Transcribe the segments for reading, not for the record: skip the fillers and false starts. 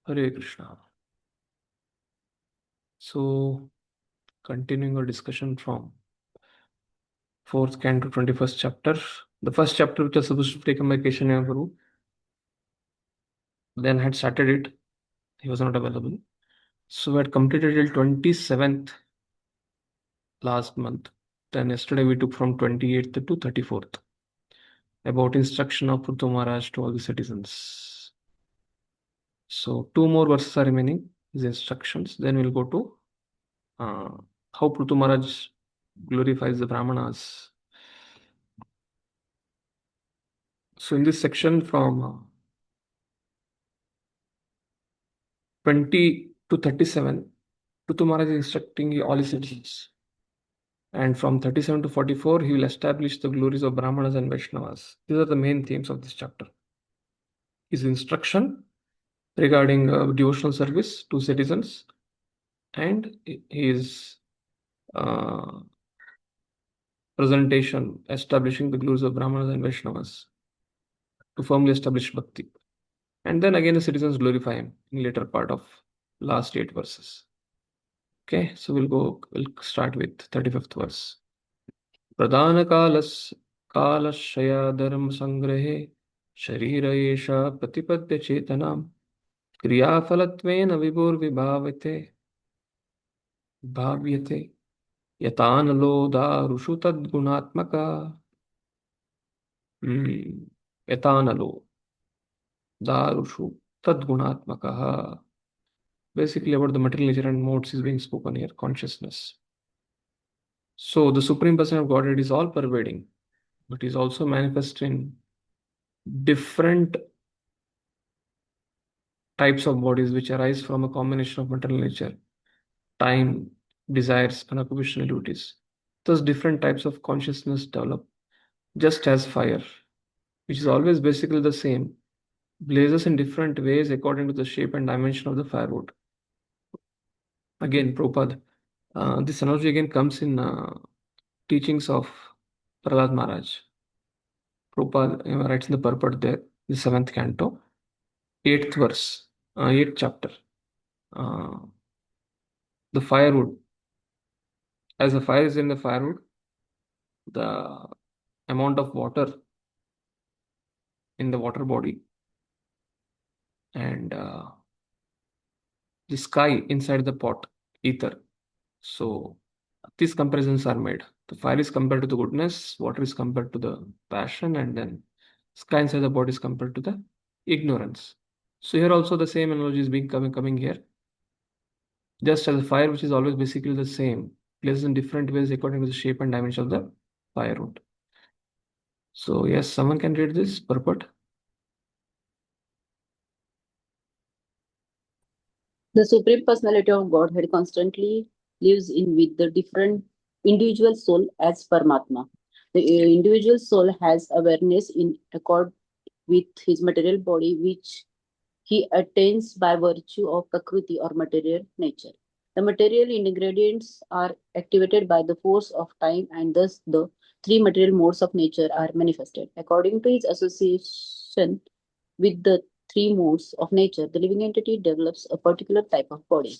Hare Krishna. So, continuing our discussion from 4th canto 21st chapter. The first chapter, which was supposed to be taken by Keshav Guru, then had started it. He was not available. So, we had completed till 27th last month. Then yesterday we took from 28th to 34th about instruction of Prutu Maharaj to all the citizens. So, two more verses are remaining, his instructions. Then we'll go to how Prutu Maharaj glorifies the Brahmanas. So in this section from 20 to 37, Prutu Maharaj is instructing all his citizens. And from 37 to 44, he will establish the glories of Brahmanas and Vaishnavas. These are the main themes of this chapter. His instruction regarding devotional service to citizens and his uh, presentation establishing the glories of Brahmanas and Vaishnavas to firmly establish bhakti. And then again the citizens glorify him in later part of last 8 verses. Okay, so we'll start with 35th verse. Pradhana kalashaya dharma sangrehe sharira esha pratipadya chetanam kriyafalattvena vibhur vibhavate bhavyate yatanalo darushu tadgunatmaka yatanalo darushu tadgunatmaka. Basically about the material nature and modes is being spoken here, consciousness. So the Supreme Person of Godhead is all pervading, but is also manifest in different types of bodies which arise from a combination of material nature, time, desires, and occupational duties. Thus, different types of consciousness develop, just as fire, which is always basically the same, blazes in different ways according to the shape and dimension of the firewood. Again, Prabhupada, this analogy again comes in teachings of Prahlad Maharaj. Prabhupada writes in the purport there, the 7th canto, 8th verse, 8th chapter. The firewood, as the fire is in the firewood, the amount of water in the water body and the sky inside the pot, ether. So these comparisons are made. The fire is compared to the goodness, water is compared to the passion, and then sky inside the body is compared to the ignorance. So here also the same analogy is being coming here. Just as the fire, which is always basically the same, blazes in different ways according to the shape and dimension of the firewood. So yes, someone can read this purport. The Supreme Personality of Godhead constantly lives in with the different individual soul as Paramatma. The individual soul has awareness in accord with his material body, which he attains by virtue of Prakriti or material nature. The material ingredients are activated by the force of time, and thus the three material modes of nature are manifested. According to his association with the three modes of nature, the living entity develops a particular type of body.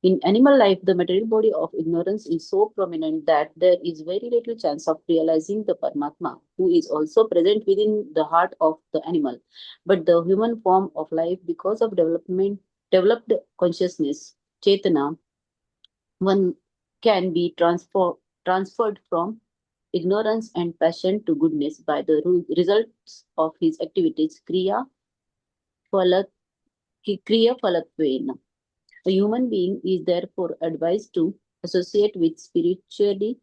In animal life, the material body of ignorance is so prominent that there is very little chance of realizing the Paramatma, who is also present within the heart of the animal. But the human form of life, because of developed consciousness, Chetana, one can be transferred from ignorance and passion to goodness by the results of his activities, Kriya Phalatvena. A human being is therefore advised to associate with spiritually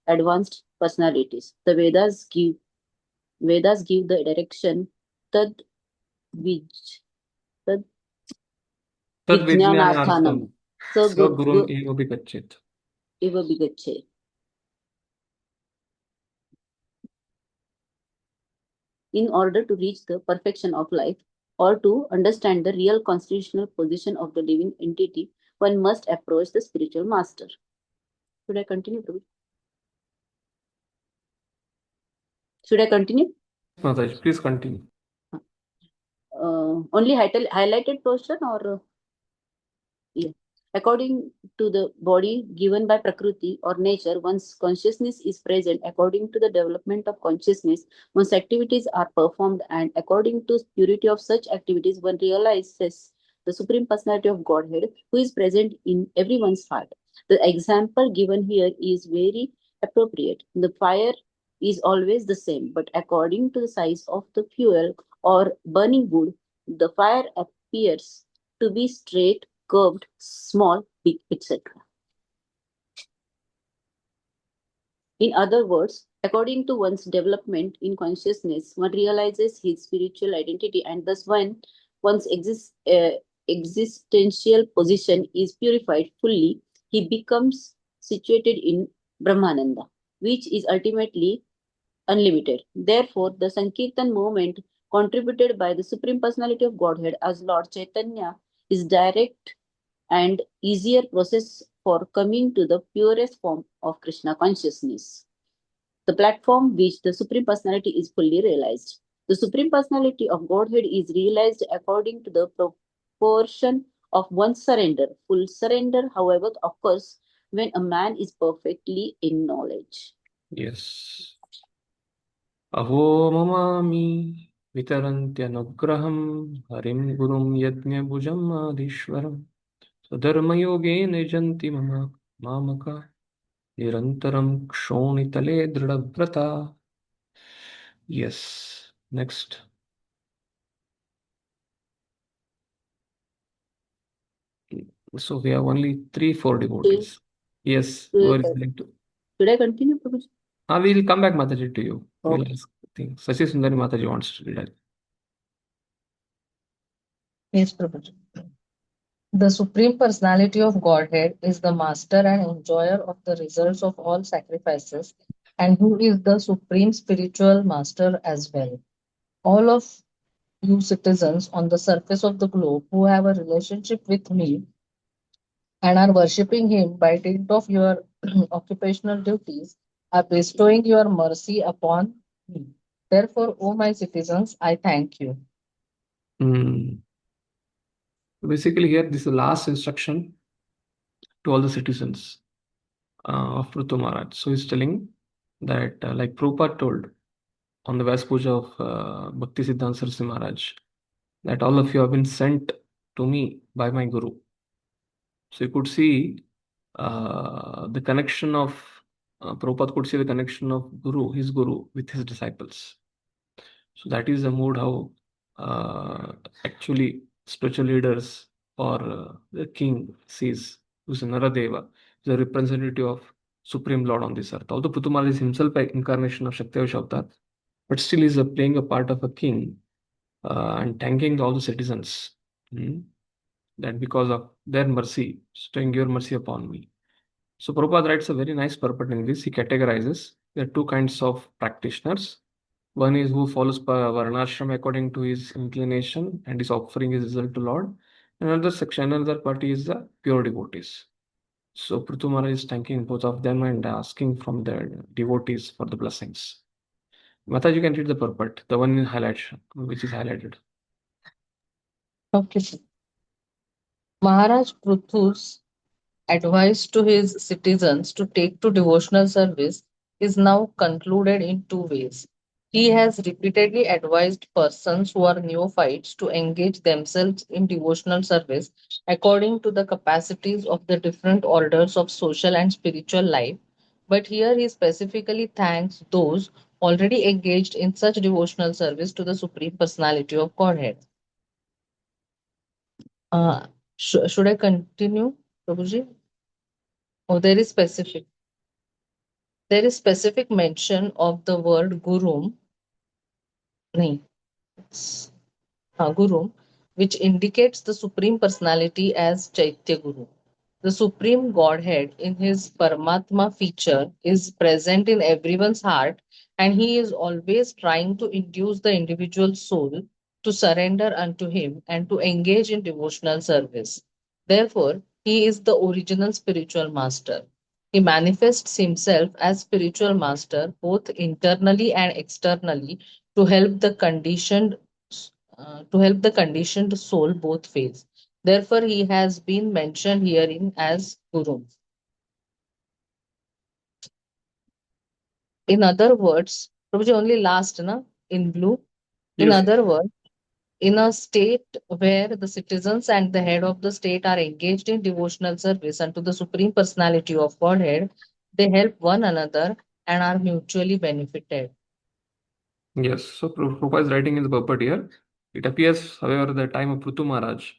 advanced personalities. The Vedas give the direction tad wij tad Tad vijnanarthanam vijnanartham Swagurum eva bigachet. eva bigache. In order to reach the perfection of life or to understand the real constitutional position of the living entity, one must approach the spiritual master. Should I continue, Prabhu? Should I continue? Mataji, please continue. Only highlighted portion or Yeah. According to the body given by Prakriti or nature, one's consciousness is present. According to the development of consciousness, one's activities are performed, and according to purity of such activities, one realizes the Supreme Personality of Godhead, who is present in everyone's heart. The example given here is very appropriate. The fire is always the same, but according to the size of the fuel or burning wood, the fire appears to be straight, curved, small, big, etc. In other words, according to one's development in consciousness, one realizes his spiritual identity, and thus when one's existential position is purified fully, he becomes situated in Brahmananda, which is ultimately unlimited. Therefore, the Sankirtan movement contributed by the Supreme Personality of Godhead as Lord Chaitanya is direct and easier process for coming to the purest form of Krishna consciousness, the platform which the Supreme Personality is fully realized. The Supreme Personality of Godhead is realized according to the proportion of one's surrender. Full surrender, however, occurs when a man is perfectly in knowledge. Yes. Aho mamami vitarantyanagraham harim gurum yajñabhujam adhishwaram sadharmayogena janti mamaka nirantaram kshonitale dridhavrata. Yes. Next. So we have only 3-4 Should, devotees. Yes. Who should are going to? I continue, Prabhuji? We'll come back, Mataji, to you. We'll Okay. ask things. Sachi Sundari Mataji wants to read it. Yes, Prabhuji. The Supreme Personality of Godhead is the master and enjoyer of the results of all sacrifices, and who is the supreme spiritual master as well. All of you citizens on the surface of the globe who have a relationship with me and are worshipping him by dint of your occupational duties are bestowing your mercy upon me. Therefore, O my citizens, I thank you. Basically, here this is the last instruction to all the citizens of Prithu Maharaj. So he's telling that, like Prabhupada told on the Vyas Puja of Bhaktisiddhanta Saraswati Maharaj, that all of you have been sent to me by my Guru. So you could see the connection of Prabhupada could see the connection of his Guru, with his disciples. So that is the mood how actually spiritual leaders or the king sees, who's Naradeva, is a representative of Supreme Lord on this earth. Although Puthumal is himself an incarnation of Shakti Avatar, but still is playing a part of a king and thanking all the citizens that because of their mercy, staying your mercy upon me. So Prabhupada writes a very nice purport in this. He categorizes there are two kinds of practitioners. One is who follows Varnashram according to his inclination and is offering his result to Lord. Another party is the pure devotees. So Pruthumara is thanking both of them and asking from the devotees for the blessings. Mataji, you can read the purport, the one in highlight, which is highlighted. Okay. Maharaj Pruthu's advice to his citizens to take to devotional service is now concluded in two ways. He has repeatedly advised persons who are neophytes to engage themselves in devotional service according to the capacities of the different orders of social and spiritual life. But here he specifically thanks those already engaged in such devotional service to the Supreme Personality of Godhead. Uh, should I continue, Prabhuji? Oh, there is specific mention of the word gurum, nahi, it's- gurum, which indicates the Supreme Personality as Chaitya Guru. The Supreme Godhead in his Paramatma feature is present in everyone's heart, and he is always trying to induce the individual soul to surrender unto him and to engage in devotional service. Therefore, he is the original spiritual master. He manifests himself as spiritual master both internally and externally to help the conditioned soul both ways. Therefore, he has been mentioned herein as Guru. In other words, Prabhuji, only last, na, in blue. In Yes. other words, in a state where the citizens and the head of the state are engaged in devotional service unto the Supreme Personality of Godhead, they help one another and are mutually benefited. Yes. So Prabhupada is writing in the purport here. It appears, however, at the time of Prithu Maharaj,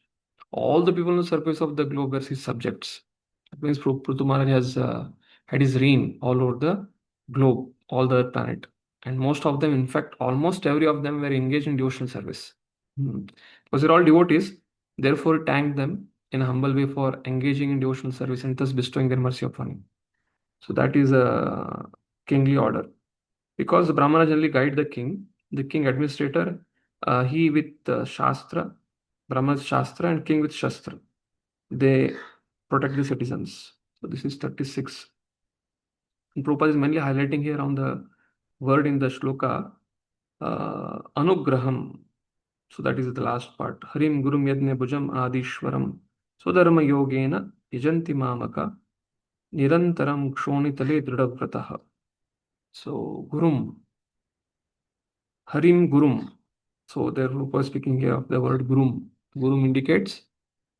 all the people on the surface of the globe were his subjects. That means Prithu Maharaj has had his reign all over the globe, all the planet. And most of them, in fact, almost every of them were engaged in devotional service. Because they're all devotees, therefore thank them in a humble way for engaging in devotional service and thus bestowing their mercy upon him. So that is a kingly order. Because the Brahmana generally guide the king administrator, he with Shastra, Brahma's Shastra, and king with Shastra. They protect the citizens. So this is 36. And Prabhupada is mainly highlighting here on the word in the shloka, Anugraham. So that is the last part. Harim Gurum Yadne Bhujam Adishwaram Swadharma Yogena Yajanti Mamaka Nirantaram Kshonitale Dridavratah. So Gurum, Harim Gurum. So there Rupa is speaking here of the word Gurum. Gurum indicates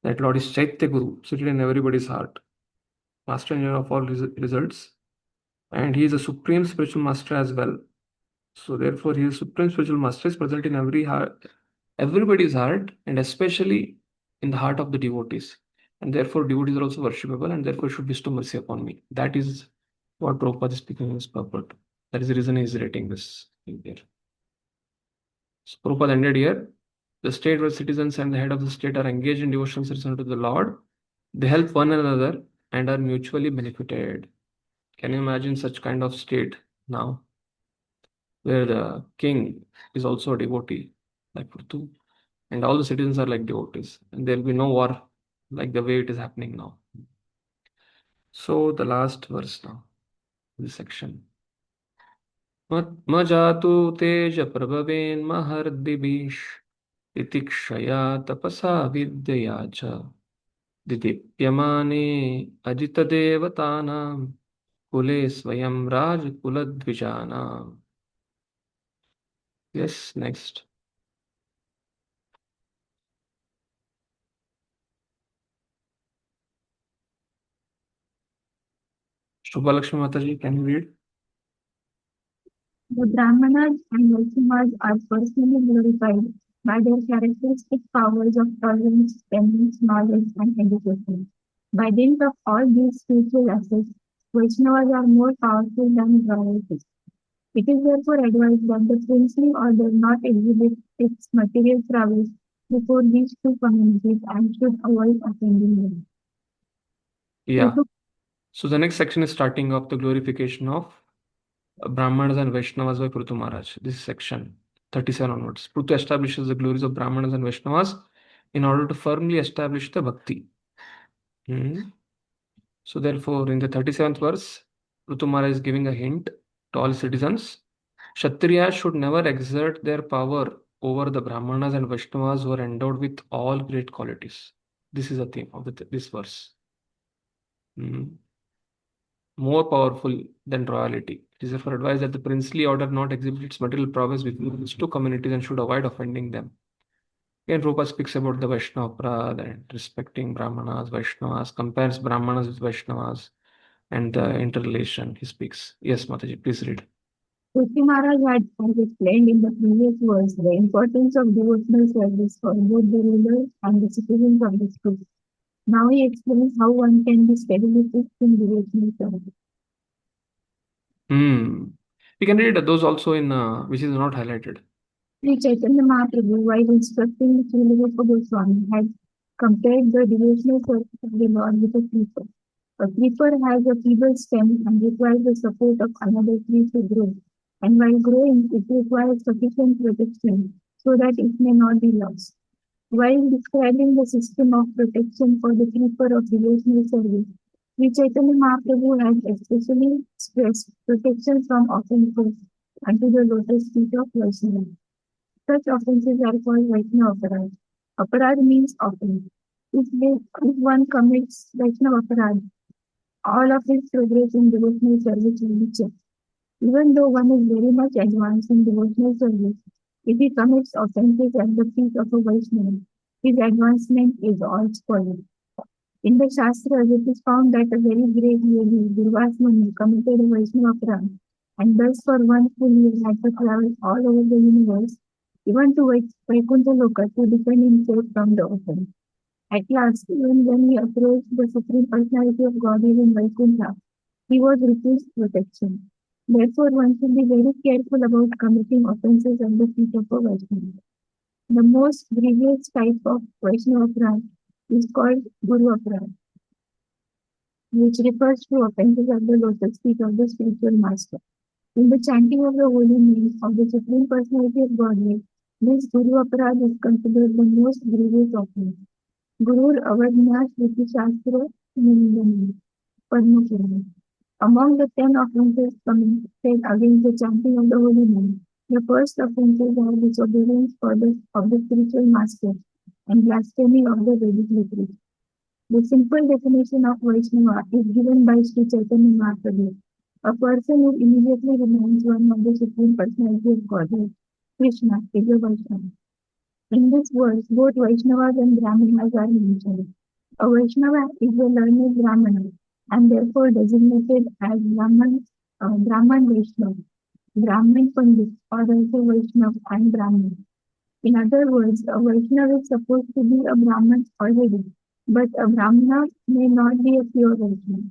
that Lord is Chaitya Guru, seated in everybody's heart, master engineer of all results, and he is a supreme spiritual master as well. So therefore, he is supreme spiritual master, is present in every heart, everybody's heart, and especially in the heart of the devotees. And therefore, devotees are also worshipable, and therefore should bestow mercy upon me. That is what Prabhupada is speaking in his purport. That is the reason he is writing this thing here. So Prabhupada ended here. The state where citizens and the head of the state are engaged in devotional service unto the Lord, they help one another and are mutually benefited. Can you imagine such kind of state now, where the king is also a devotee, like Prithu, and all the citizens are like devotees, and there will be no war like the way it is happening now. So the last verse now, this section. Majatu teja prabhaven mahardibish titikshaya tapasa vidyaya cha didipyamane ajitadevatanam kule swayam rajkuladvijanam. Yes, next. Shubha Lakshmi Mataji, can you read? The Brahmanas and Vaishnavas are personally glorified by their characteristic powers of tolerance, penance, knowledge, and education. By dint of all these spiritual assets, Vaishnavas are more powerful than royalties. It is therefore advised that the princely order not exhibit its material prowess before these two communities and should avoid offending them. Yeah. So the next section is starting off the glorification of Brahmanas and Vaishnavas by Prithu Maharaj. This is section 37 onwards. Prithu establishes the glories of Brahmanas and Vaishnavas in order to firmly establish the bhakti. So therefore, in the 37th verse, Prithu Maharaj is giving a hint to all citizens. Kshatriyas should never exert their power over the Brahmanas and Vaishnavas who are endowed with all great qualities. This is the theme of this verse. More powerful than royalty. It is therefore advised that the princely order not exhibit its material prowess before these two communities and should avoid offending them. Again, Prabhupada speaks about the Vaishnava Prad and respecting Brahmanas, Vaishnavas, compares Brahmanas with Vaishnavas and the interrelation he speaks. Yes, Mataji, please read. Krishna Maharaj had explained in the previous verse the importance of devotional service for both the rulers and the citizens of the state. Now he explains how one can be steadily fixed in devotional service. We can read those also in which is not highlighted. Sri Chaitanya Mahaprabhu, while instructing the Srila Goswami, had compared the devotional service of the Lord with a creeper. A creeper has a feeble stem and requires the support of another tree to grow. And while growing, it requires sufficient protection so that it may not be lost. While describing the system of protection for the creeper of devotional service, Sri Chaitanya Mahaprabhu has especially stressed protection from offenses unto the lotus feet of Vaishnava. Such offenses are called Vaishnava Aparad. Aparad means offense. If one commits Vaishnava Aparadha, all of his progress in devotional service will be checked. Even though one is very much advanced in devotional service, if he commits offenses at the feet of a Vaishnava, his advancement is all spoiled. In the Shastras, it is found that a very great yogi, Durvas Muni, committed a Vaishnava Aparadha, and thus for one full year had to travel all over the universe, even to Vaikuntha Loka, to defend himself from the offense. At last, even when he approached the Supreme Personality of Godhead in Vaikuntha, he was refused protection. Therefore, one should be very careful about committing offenses at the feet of a Vaishnava. The most grievous type of Vaishnava Aparadha is called Guru Aparadha, which refers to offenses at the lotus feet of the spiritual master. In the chanting of the holy names of the Supreme Personality of Godhead, this Guru Aparadha is considered the most grievous offense. Gurur Avadnya Shruti Shastra Nindani Padma Purana. Among the 10 offenses committed against the chanting of the holy name, the first offenses are disobedience of the spiritual master and blasphemy of the Vedic literature. The simple definition of Vaishnava is given by Sri Chaitanya Mahaprabhu. A person who immediately remains one of the Supreme Personality of Godhead, Krishna, is a Vaishnava. In this verse, both Vaishnavas and Brahmanas are mentioned. A Vaishnava is a learned Brahmana and therefore designated as Brahman Vaishnava, Brahman Pandit, or also Vaishnava and Brahman. In other words, a Vaishnava is supposed to be a Brahman already, but a Brahmana may not be a pure Vaishnava.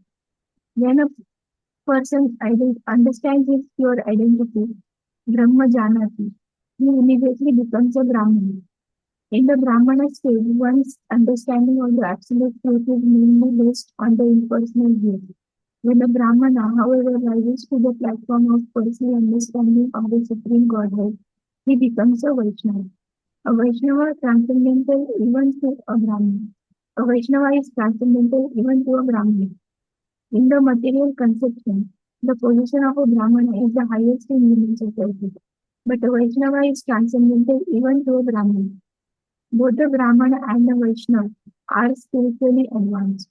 When a person understands his pure identity, Brahma Janati, he immediately becomes a Brahmana. In the Brahmana stage, one's understanding of the absolute truth is mainly based on the impersonal view. When the Brahmana, however, rises to the platform of personal understanding of the Supreme Godhead, he becomes a Vaishnava. A Vaishnava transcendental even to a Brahmana. A Vaishnava is transcendental even to a Brahmana. In the material conception, the position of a Brahmana is the highest in human society. But a Vaishnava is transcendental even to a Brahmana. Both the Brahmana and the Vaishnava are spiritually advanced.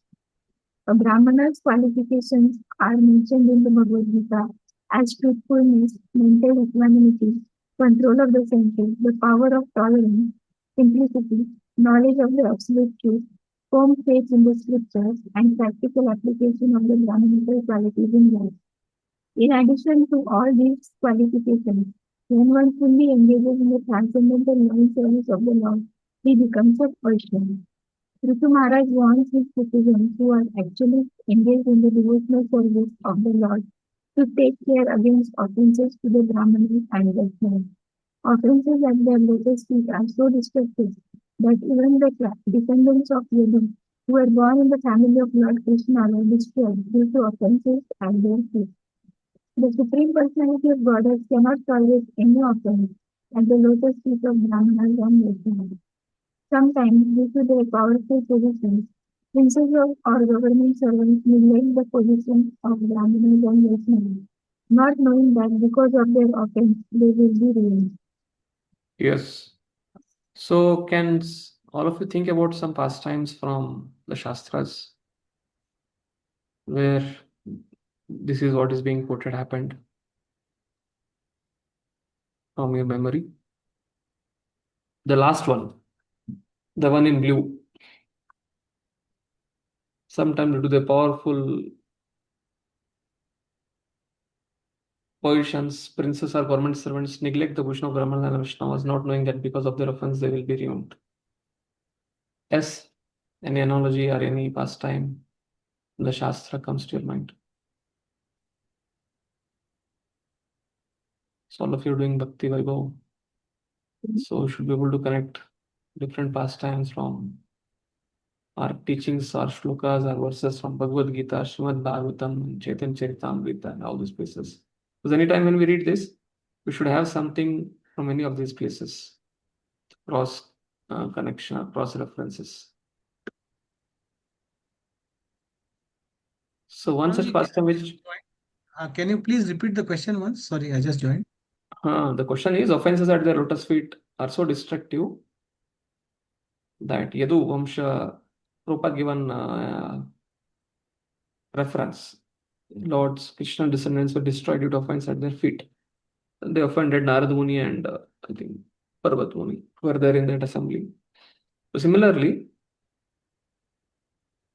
A Brahmana's qualifications are mentioned in the Bhagavad Gita as truthfulness, mental equanimity, control of the senses, the power of tolerance, simplicity, knowledge of the absolute truth, firm faith in the scriptures, and practical application of the Brahmanical qualities in life. In addition to all these qualifications, when one fully engages in the transcendental loving service of the Lord, he becomes a Vaishnava. Ritu Maharaj wants his citizens who are actually engaged in the devotional service of the Lord to take care against offenses to the Brahmanas and Vaishnavas. Offenses at their lotus feet are so destructive that even the descendants of Yadu, who were born in the family of Lord Krishna, were destroyed due to offenses at their feet. The Supreme Personality of Godhead cannot tolerate any offense at the lotus feet of Brahmanas and Vaishnavas. Sometimes, due to their powerful positions, princes or government servants neglect the position of Brahmanas and Vaishnavas, not knowing that because of their offense, they will be ruined. Yes. So, can all of you think about some pastimes from the Shastras where this is what is being quoted happened from your memory? The last one, the one in blue. Sometime due to the powerful positions, princes or government servants neglect the position of Brahmana and Vaishnavas, not knowing that because of their offense they will be ruined. Yes, any analogy or any pastime in the Shastra comes to your mind? So all of you are doing Bhakti Vaibhav. So you should be able to connect different pastimes from our teachings or shlokas or verses from Bhagavad Gita, Srimad Bhagavatam, Chaitanya Charitamrita, and all these places. Because anytime when we read this, we should have something from any of these places, cross connection, cross references. So one such pastime which Can you please repeat the question once? Sorry, I just joined. the question is, offenses at the lotus feet are so destructive that Yadu Vamsha Prabhupada given reference. Lord's Krishna descendants were destroyed due to offense at their feet. They offended Narad Muni and I think Parvat Muni were there in that assembly. So similarly,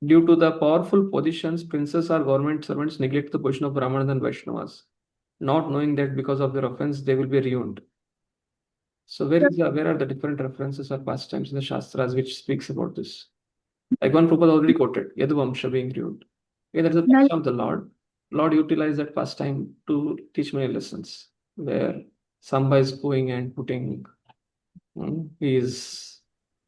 due to the powerful positions, princes or government servants neglect the position of Brahmanas and Vaishnavas, not knowing that because of their offense they will be ruined. So where are the different references or pastimes in the Shastras which speaks about this? Like one Prabhupada already quoted, Yaduvamsha being ruined. Okay, that's the pastime of the Lord. Lord utilized that pastime to teach many lessons, where Samba is going and putting his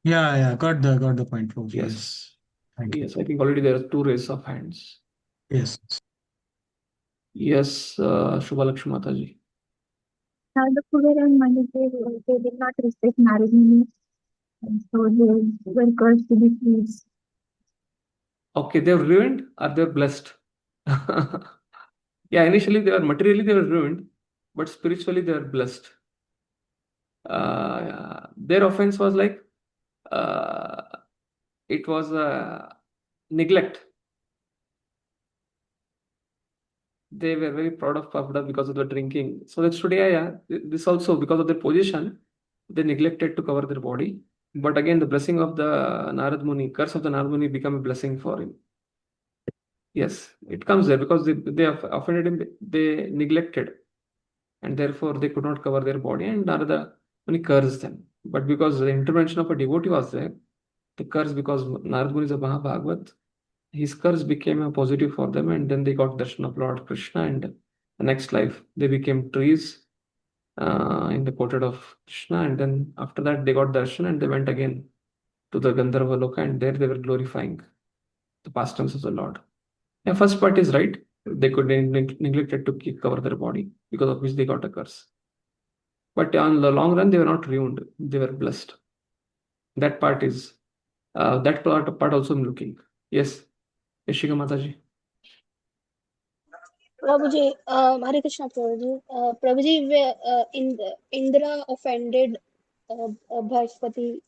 Yeah, got the point, Prabhuji. yes. Thank you. Yes, I think already there are two raise of hands. Yes. Yes, Shubhalakshmi Mataji. The Kuber and Manipur, they did not respect Narad Muni, and so they were cursed to be fools. Okay, they're ruined or they're blessed. Yeah, initially they were materially they were ruined, but spiritually they were blessed. Their offense was like it was neglect. They were very proud of Prabhupada because of the drinking. So that's today, this also because of their position, they neglected to cover their body. But again, the blessing of the Narad Muni, curse of the Narad Muni become a blessing for him. Yes, it comes there because they offended him, they neglected, and therefore they could not cover their body, and Narada Muni cursed them. But because the intervention of a devotee was there, the curse, because Narad Muni is a Mahabhagavat, his curse became a positive for them, and then they got darshan of Lord Krishna, and the next life they became trees in the portrait of Krishna, and then after that they got darshan and they went again to the Gandharva Loka, and there they were glorifying the pastimes of the Lord. Yeah, first part is right. They could neglected to cover their body, because of which they got a curse. But on the long run, they were not ruined; they were blessed. That part is that part also I'm looking. Yes, Yashika Mataji. Prabhuji, Hare Krishna Prabhuji. Prabhuji, Indra offended Bhaspati.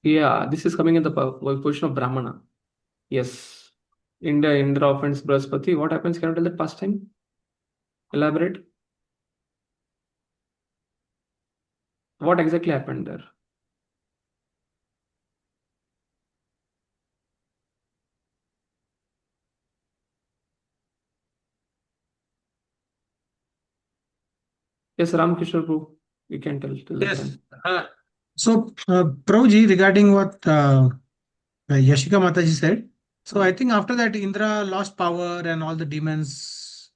Yeah, this is coming in the position of Brahmana. Yes. Indra offends Brahaspati. What happens? Can you tell that pastime? Elaborate. What exactly happened there? Yes, Ramkishore Prabhu, you can tell till the Yes. time. So, Prabhuji, regarding what Yashika Mataji said, so I think after that Indra lost power and all the demons,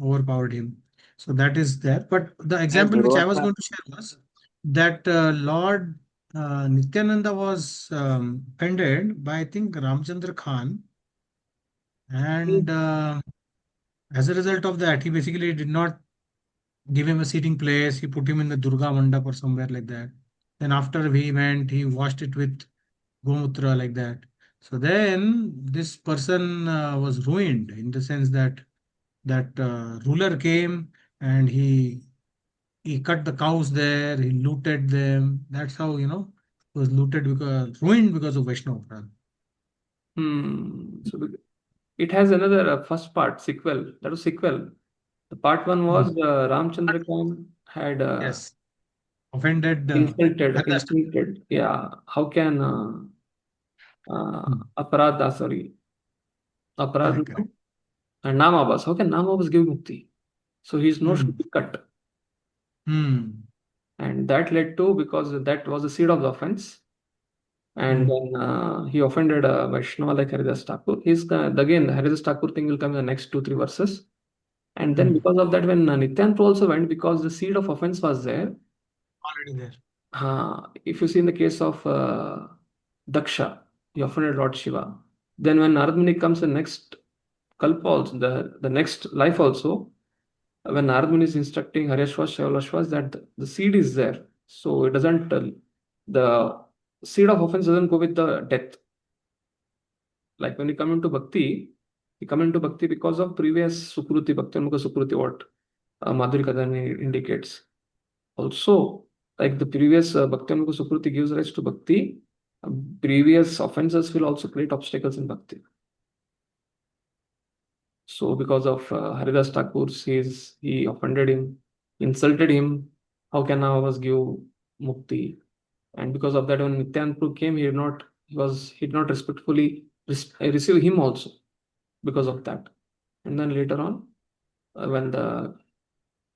overpowered him. So that is there. But the example which I was going to share was that Lord Nityananda was offended by, I think, Ramchandra Khan, and as a result of that, he basically did not give him a seating place. He put him in the Durga Mandap or somewhere like that. Then after he went, he washed it with Gomutra like that. So then this person was ruined in the sense that ruler came and he cut the cows there, he looted them. That's how, was looted because ruined because of Vaishnava. So it has another first part, sequel. That was sequel. The part one was Ramchandra Khan had Yes, offended. insulted. Yeah, how can Aparadha, sorry, Aparadha Correct. and Namabas, how can Namabas give mukti? So his nose should be cut. And that led to, because that was the seed of the offense. And then he offended Vaishnava like Haridas Thakur. Again, the Haridas Thakur thing will come in the next 2-3 verses. And then because of that, when Nityananda also went, because the seed of offense was there. Already there. If you see in the case of Daksha, he offended Lord Shiva. Then when Narad Muni comes in next Kalpa also, the next life also, when Narad Muni is instructing Haryashvas, Shaivalashvas, that the seed is there. So it doesn't, the seed of offense doesn't go with the death. Like when you come into bhakti, you come into bhakti because of previous Sukruti, Bhakti Mukha Sukruti, what Madhuri Kadani indicates. Also, Like the previous Bhakti Anuga Sukriti gives rise to Bhakti, previous offenses will also create obstacles in Bhakti. So because of Haridas Thakur says he offended him, insulted him, how can Navas give mukti? And because of that, when Nityanand Prabhu came, he did not respectfully receive him also because of that. And then later on, when the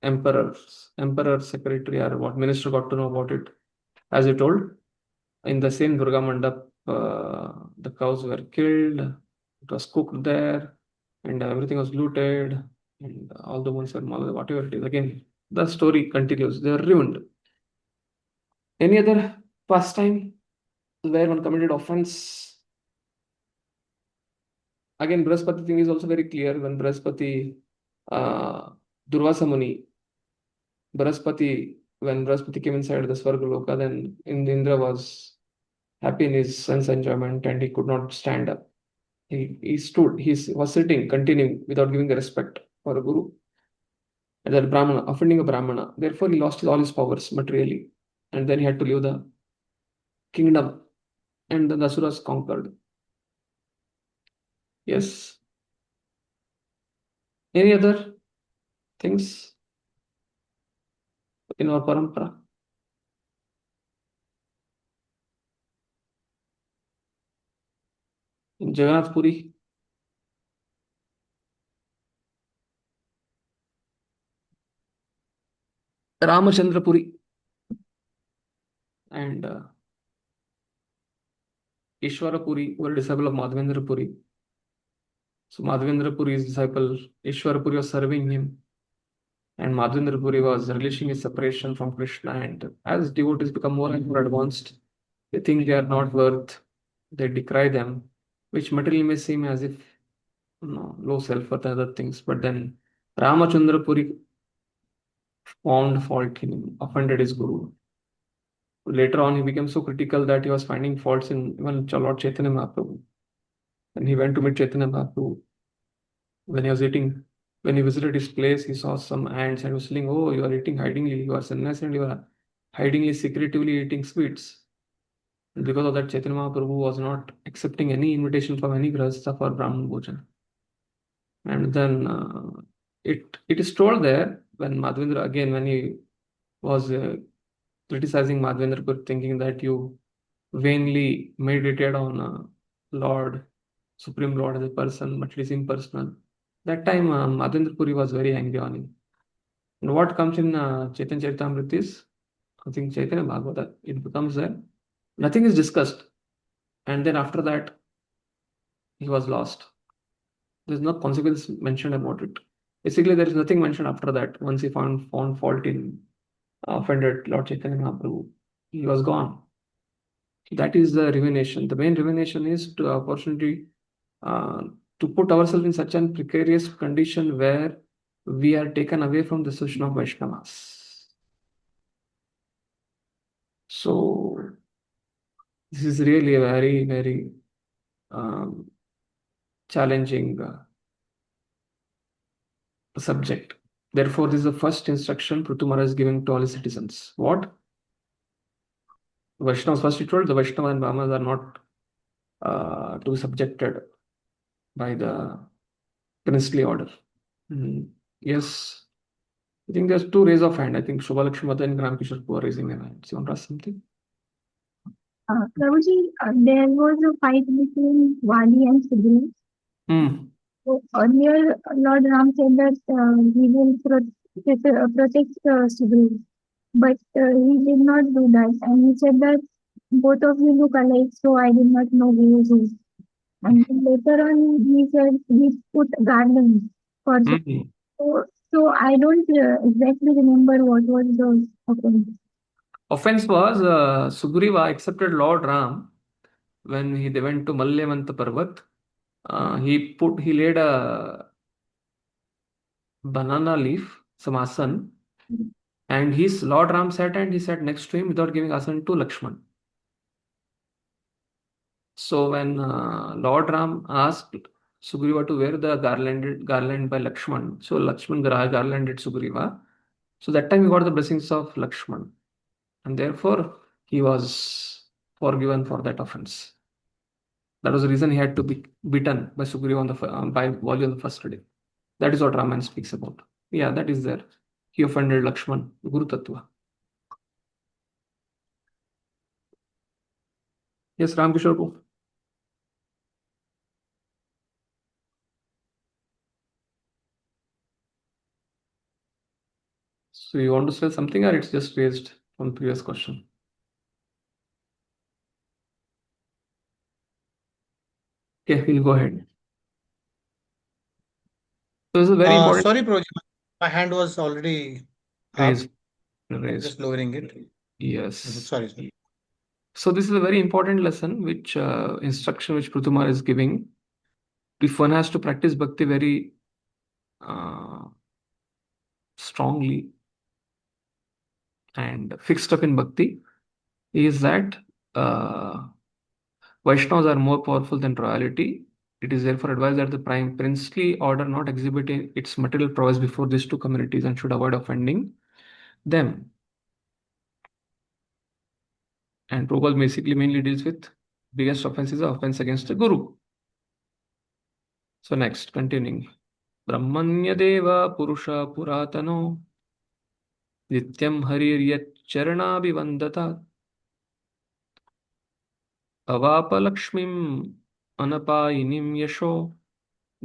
emperor secretary or what minister got to know about it, as he told, in the same Durga Mandap, the cows were killed, it was cooked there, and everything was looted, and all the ones were whatever it is. Again, the story continues. They are ruined. Any other pastime where one committed offense? Again, Brahaspati thing is also very clear. When Brahaspati, Durvasa Muni, when Brahaspati came inside the Svargaloka, then Indra was happy in his son's enjoyment and he could not stand up. He stood, was sitting, continuing without giving the respect for a guru. And that Brahmana, offending a Brahmana. Therefore, he lost all his powers materially. And then he had to leave the kingdom. And then the Asuras conquered. Yes. Any other things in our parampara? In Jagannath Puri, Ramachandra Puri, and Ishwara Puri were disciple of Madhavendra Puri. So Madhavendra Puri's disciple Ishwara Puri was serving him, and Madhavendra Puri was relishing his separation from Krishna. And as devotees become more and more advanced, they think they are not worth, they decry them, which materially may seem as if low self-worth and other things. But then Ramachandra Puri found fault in him, offended his guru. Later on, he became so critical that he was finding faults in even Lord Chaitanya Mahaprabhu. And he went to meet Chaitanya Mahaprabhu. When he visited his place, he saw some ants and was saying, "Oh, you are eating hidingly, you are sannyasi and you are hidingly, secretively eating sweets." And because of that, Chaitanya Mahaprabhu was not accepting any invitation from any grahastha for Brahman Bhojan. And then it is told there when Madhavendra, again, when he was criticizing Madhavendra for thinking that you vainly meditated on Lord, Supreme Lord as a person, but it is impersonal. That time, Madhavendra Puri was very angry on him. And what comes in Chaitanya Charitamrita is, I think Chaitanya Bhagavata, it becomes there. Nothing is discussed. And then after that, he was lost. There's no consequence mentioned about it. Basically, there is nothing mentioned after that. Once he found fault in offended Lord Chaitanya Mahaprabhu, he was gone. That is the revelation. The main revelation is to opportunity to put ourselves in such a precarious condition where we are taken away from the association of Vaishnavas. So this is really a very, very challenging subject. Therefore, this is the first instruction Prithu Maharaj is giving to all his citizens. What? Vaishnavas, first he told the Vaishnavas and Brahmanas are not to be subjected by the princely order. Yes. I think there's two raise of hand. I think Shobha Lakshmi Mata and Gram Kishore are raising their hands. You want to ask something? Prabhuji, there was a fight between Vali and Sugriv. So earlier, Lord Ram said that he will protect Sugriv, but he did not do that, and he said that both of you look alike, so I did not know who is who. And then later on, he said he put garlands for so I don't exactly remember what was the offense. Offense was Sugriva accepted Lord Ram when they went to Malyavanta Parvat. He laid a banana leaf, some asan, and his Lord Ram sat and he sat next to him without giving asan to Lakshman. So when Lord Ram asked Sugriva to wear the garland by Lakshman, so Lakshman garlanded Sugriva. So that time he got the blessings of Lakshman. and therefore he was forgiven for that offense. That was the reason he had to be beaten by Sugriva by Vali on the first day. That is what Ramayana speaks about. Yeah, that is there. He offended Lakshman, Guru Tattva. Yes, Ramkishore. So you want to say something, or it's just raised from previous question? Okay, we'll go ahead. So this is very important. Sorry, Prabhuji, my hand was already up. Raised. Just lowering it. Yes. Sorry, sir. So this is a very important lesson, which instruction which Pruthumar is giving. If one has to practice bhakti very strongly and fixed up in bhakti, is that Vaishnavas are more powerful than royalty. It is therefore advised that the princely order not exhibit its material prowess before these two communities and should avoid offending them. And Prabhupada basically mainly deals with biggest offense is the offense against the Guru. So next, continuing. Brahmanya Deva Purusha Puratano Nityam Hariryacharana Avapalakshmim Anapayinim Yasho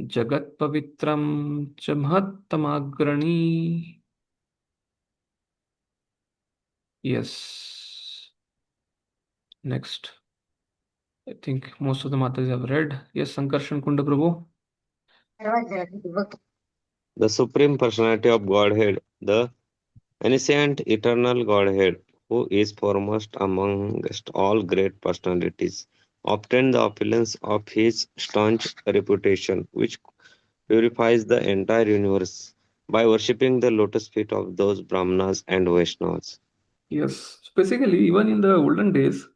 Jagat Pavitram Chamhatamagrani. Yes. Next. I think most of the matas have read. Yes, Sankarshan Kunda Prabhu. The Supreme Personality of Godhead, the Omniscient Eternal Godhead, who is foremost amongst all great personalities, obtained the opulence of his staunch reputation, which purifies the entire universe by worshipping the lotus feet of those Brahmanas and Vaishnavas. Yes. So basically, even in the olden days,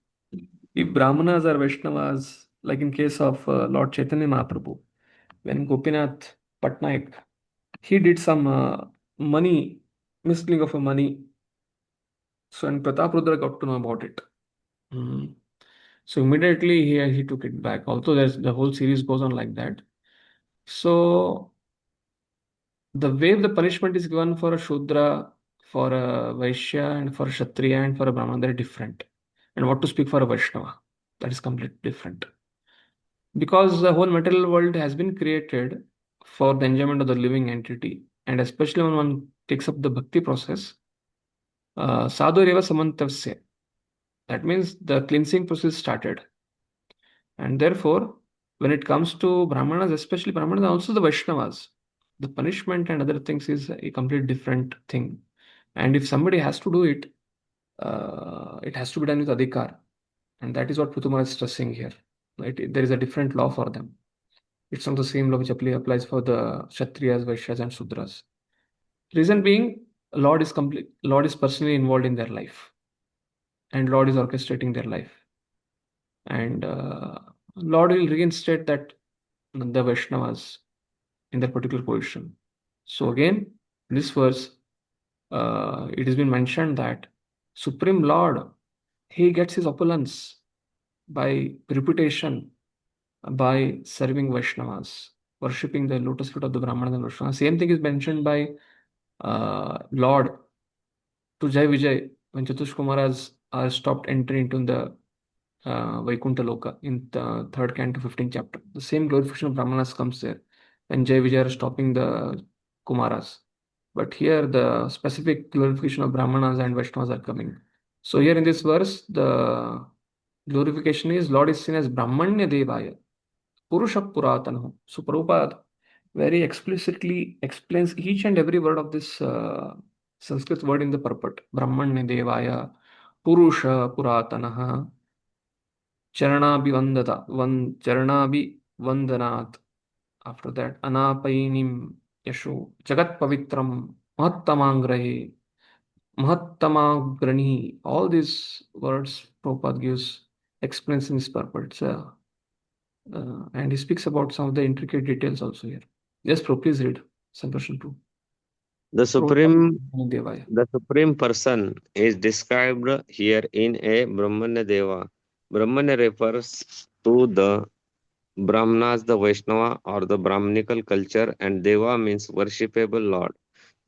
if Brahmanas or Vaishnavas, like in case of Lord Chaitanya Mahaprabhu, when Gopinath Patnaik, he did some money, misdealing of a money. So, and Prataprudra got to know about it. So immediately he took it back. Although the whole series goes on like that. So the way the punishment is given for a Shudra, for a Vaishya, and for a Kshatriya, and for a Brahman, they're different. And what to speak for a Vaishnava, that is completely different. Because the whole material world has been created for the enjoyment of the living entity. And especially when one takes up the bhakti process, sadhureva samantavsya. That means the cleansing process started. And therefore, when it comes to Brahmanas, especially Brahmanas, and also the Vaishnavas, the punishment and other things is a complete different thing. And if somebody has to do it, it has to be done with adhikar. And that is what Puthumara is stressing here. Right? There is a different law for them. It's not the same law which applies for the Kshatriyas, Vaishyas, and Sudras. Reason being, Lord is personally involved in their life. And Lord is orchestrating their life. And Lord will reinstate that the Vaishnavas in their particular position. So again, this verse, it has been mentioned that Supreme Lord, he gets his opulence by reputation, by serving Vaishnavas, worshipping the lotus feet of the Brahmanas and Vaishnavas. Same thing is mentioned by Lord to Jai Vijay when Chatush Kumaras are stopped entering into the Vaikuntha Loka in the 3rd canto 15th chapter. The same glorification of Brahmanas comes there when Jai Vijay are stopping the Kumaras. But here the specific glorification of Brahmanas and Vaishnavas are coming. So here in this verse, the glorification is Lord is seen as Brahmanya Devaya, Purusha Puratanaho. So Prabhupada very explicitly explains each and every word of this Sanskrit word in the purport. Brahmanya Devaya, Purusha Puratanaha, Charanabi After that, Anapainim Yasho, Jagat Pavitram, Mahattamangrahe, Mahattamagrani. All these words Prabhupada gives explains in his purport. And he speaks about some of the intricate details also here. Yes, Prabhupada, please read Sankarshan 2. The Supreme Devaya. The Supreme Person is described here in a Brahmanya Deva. Brahmanya refers to the Brahmanas, the Vaishnava, or the Brahminical culture, and Deva means worshipable Lord.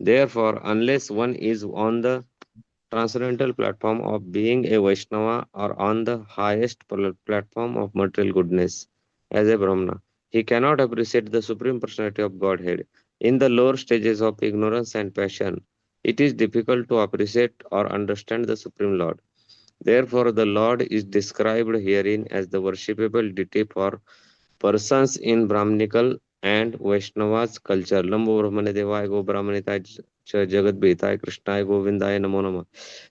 Therefore, unless one is on the transcendental platform of being a Vaishnava or on the highest platform of material goodness as a Brahmana, he cannot appreciate the Supreme Personality of Godhead. In the lower stages of ignorance and passion, it is difficult to appreciate or understand the Supreme Lord. Therefore, the Lord is described herein as the worshipable deity for persons in Brahminical and Vaishnava's culture. Lambo Brahmane Devaya Go Brahmanitaय Jagat Bhitai Krishnaya Govindaya Namo Namah.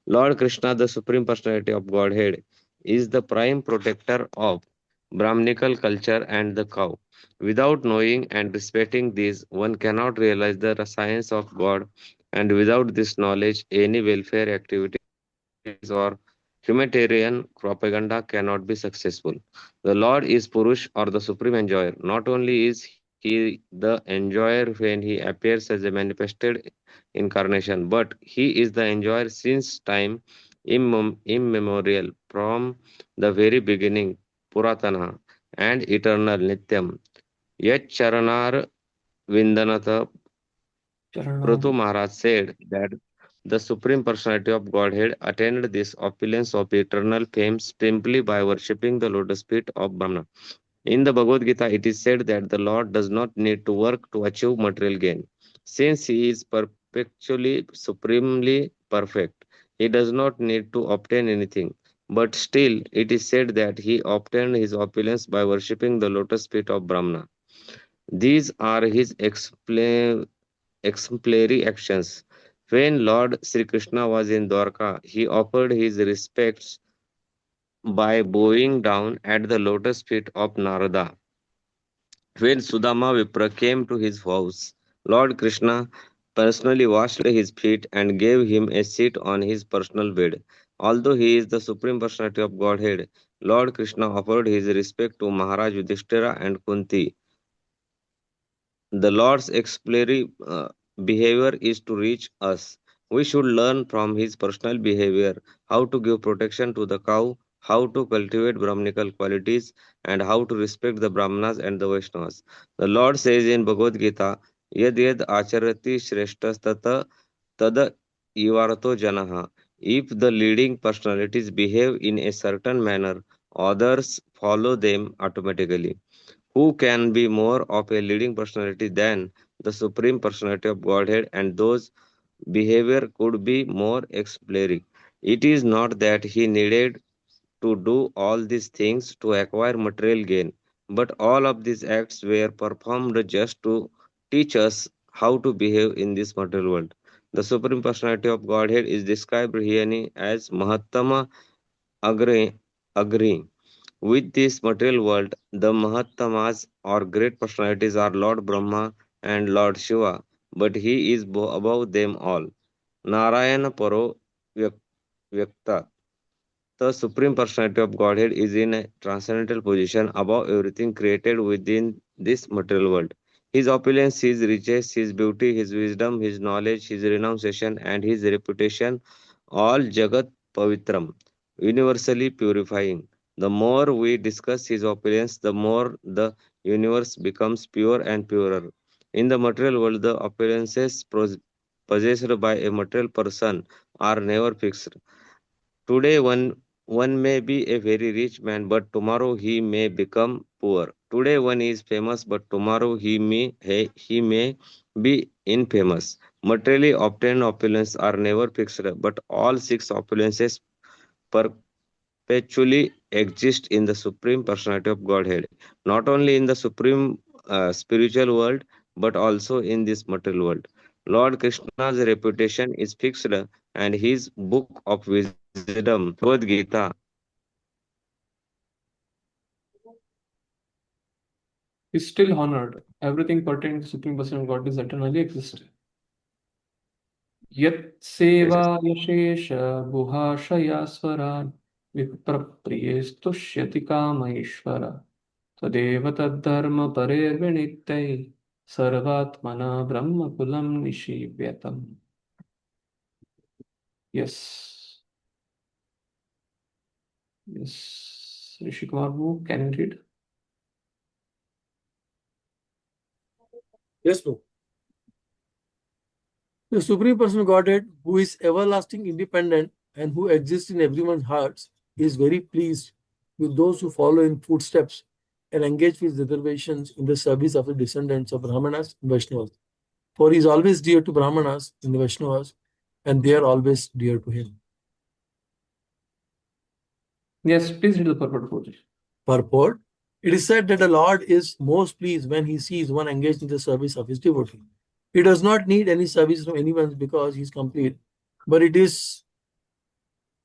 Lord Krishna, the Supreme Personality of Godhead, is the prime protector of Brahminical culture and the cow. Without knowing and respecting these, one cannot realize the science of God, and without this knowledge, any welfare activities or humanitarian propaganda cannot be successful. The Lord is Purush or the Supreme Enjoyer. Not only is He the enjoyer when He appears as a manifested incarnation, but He is the enjoyer since time immemorial, from the very beginning, Puratana, and eternal Nityam. Yet Charanar Vindanata Prathu Charanam. Maharaj said that the Supreme Personality of Godhead attained this opulence of eternal fame simply by worshipping the lotus feet of Brahma. In the Bhagavad Gita, it is said that the Lord does not need to work to achieve material gain. Since He is perpetually, supremely perfect, He does not need to obtain anything. But still, it is said that He obtained His opulence by worshipping the lotus feet of Brahma. These are His exemplary actions. When Lord Sri Krishna was in Dwarka, He offered His respects by bowing down at the lotus feet of Narada. When Sudama Vipra came to his house, Lord Krishna personally washed his feet and gave him a seat on his personal bed. Although he is the Supreme Personality of Godhead, Lord Krishna offered his respect to Maharaj Yudhishthira and Kunti. The Lord's exemplary behavior is to reach us. We should learn from his personal behavior how to give protection to the cow, how to cultivate Brahminical qualities, and how to respect the Brahmanas and the Vaishnavas. The Lord says in Bhagavad Gita, Yad yad acharati shreshtas tata tad ivarato janaha. If the leading personalities behave in a certain manner, others follow them automatically. Who can be more of a leading personality than the Supreme Personality of Godhead, and those behavior could be more exemplary? It is not that he needed to do all these things to acquire material gain, but all of these acts were performed just to teach us how to behave in this material world. The Supreme Personality of Godhead is described here as Mahatma Agri. With this material world, the Mahatmas or great personalities are Lord Brahma and Lord Shiva, but he is above them all. Narayana Paro Vyak- Vyakta. The Supreme Personality of Godhead is in a transcendental position above everything created within this material world. His opulence, his riches, his beauty, his wisdom, his knowledge, his renunciation, and his reputation, all Jagat Pavitram, universally purifying. The more we discuss his opulence, the more the universe becomes pure and purer. In the material world, the opulences possessed by a material person are never fixed. Today, one may be a very rich man, but tomorrow he may become poor. Today, one is famous, but tomorrow he may be infamous. Materially obtained opulence are never fixed, but all six opulences perpetually exist in the Supreme Personality of Godhead, not only in the Supreme spiritual world, but also in this material world. Lord Krishna's reputation is fixed, and his book of wisdom, Bhagavad Gita, Is still honored. Everything pertaining to Supreme Person of God is eternally exist. Yat seva yashesha buhashaya swaran viprapриyestuष्यति कामैश्वर तदेव तद्धर्म परेर्विणित्तै Sarvatmana Brahmakulam Nishivyatam. Yes. Yes. Rishi Kumar, can you read? Yes, bro. The Supreme Personal Godhead, who is everlasting, independent, and who exists in everyone's hearts, is very pleased with those who follow in footsteps and engage with reservations in the service of the descendants of Brahmanas and Vaishnavas. For he is always dear to Brahmanas and the Vaishnavas, and they are always dear to him. Yes, please read the purport, Guruji. Purport. It is said that the Lord is most pleased when he sees one engaged in the service of his devotee. He does not need any service from anyone because he is complete, but it is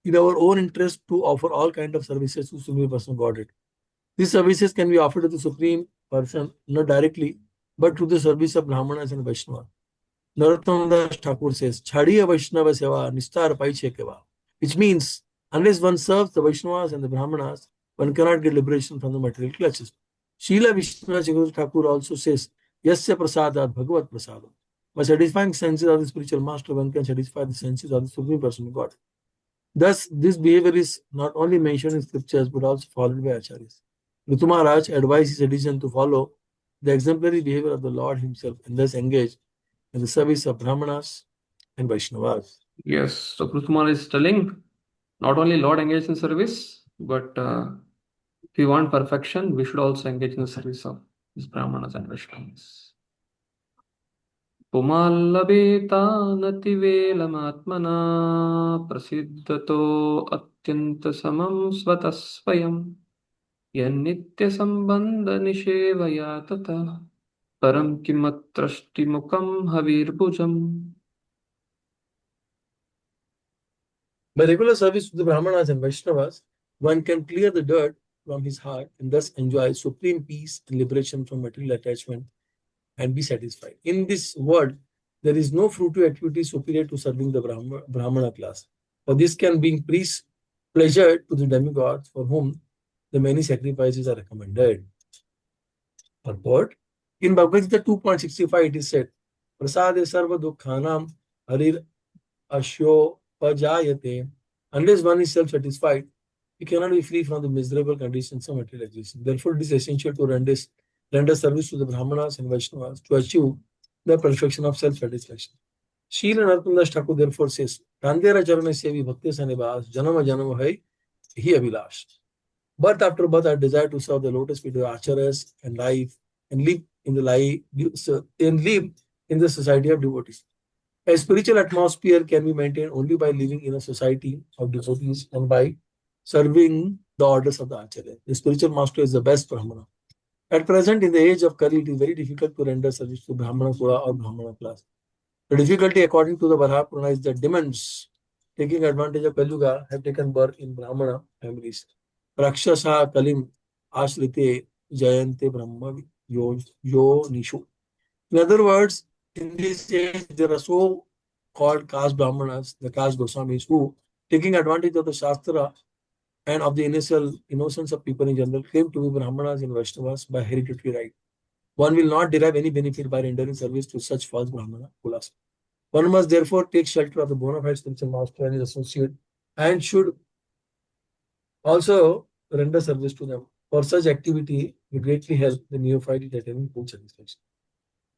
in our own interest to offer all kinds of services to Supreme Personal Godhead. These services can be offered to the Supreme Person, not directly, but through the service of Brahmanas and Vaishnava. Narottam Das Thakur says, Chhadiya Vaishnava Seva Nistar Paiche Keva, which means unless one serves the Vaishnavas and the Brahmanas, one cannot get liberation from the material clutches. Srila Vishwanath Thakur also says, Yasya Prasadat Bhagavat Prasada. By satisfying senses of the spiritual master, one can satisfy the senses of the Supreme Person of God. Thus, this behavior is not only mentioned in scriptures but also followed by acharyas. Ritu Maharaj advised his addition to follow the exemplary behavior of the Lord himself and thus engage in the service of Brahmanas and Vaishnavas. Yes, so Krishna is telling not only Lord engage in service, but if we want perfection, we should also engage in the service of these Brahmanas and Vaishnavas. पुमाल्लभेतानतिवेलमात्मना प्रसिद्धतो अत्यन्तसमं स्वतः स्वयं यन्नित्यसम्बन्धनिषेवया ततः परं किमत्रष्टिमुखं हविर्भुजम्. By regular service to the Brahmanas and Vaishnavas, one can clear the dirt from his heart and thus enjoy supreme peace and liberation from material attachment and be satisfied. In this world, there is no fruitive activity superior to serving the Brahmana class. For this can bring pleasure to the demigods for whom the many sacrifices are recommended. Purport. In Bhagavad Gita 2.65 it is said, Prasade sarva dukkhanam harir ashyo pajayate. Unless one is self-satisfied, he cannot be free from the miserable conditions of material existence. Therefore, it is essential to render service to the Brahmanas and Vaishnavas to achieve the perfection of self-satisfaction. Srila Narottam Das Thakur therefore says, Tandera charana sevi bhakti sanibhas janama janama hai hi abhilash. Birth after birth, I desire to serve the lotus feet of acharyas and live in the society of devotees. A spiritual atmosphere can be maintained only by living in a society of devotees and by serving the orders of the acharya. The spiritual master is the best Brahmana. At present, in the age of Kali, it is very difficult to render service to Brahmana Kula or Brahmana class. The difficulty, according to the Varaha Purana, is that demons taking advantage of Kalyuga have taken birth in Brahmana families. Rakshasa Kalim Ashrite Jayante Brahma Yo Nishu. In other words, in this age, there are so-called caste Brahmanas, the caste Goswamis, who, taking advantage of the Shastra and of the initial innocence of people in general, claim to be Brahmanas and Vaishnavas by hereditary right. One will not derive any benefit by rendering service to such false Brahmana kulas. One must therefore take shelter of the bona fide spiritual master and his associate and should also render service to them. For such activity, will greatly help the neophyte in attaining full satisfaction.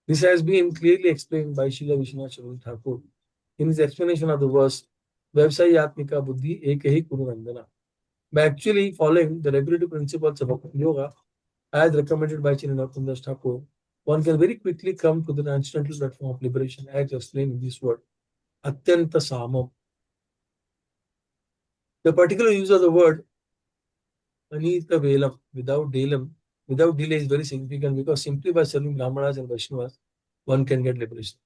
This has been clearly explained by Srila Vishwanath Thakur in his explanation of the verse, Vaivsayatmika Buddhi Ekahi Kuru Vandana. By actually following the regulative principles of Bhakti Yoga, as recommended by Srila Narottam Das Thakur, one can very quickly come to the transcendental platform of liberation, as explained in this word, Atyanta Samam. The particular use of the word Anita Velam without delay is very significant because simply by serving Brahmanas and Vaishnavas, one can get liberation.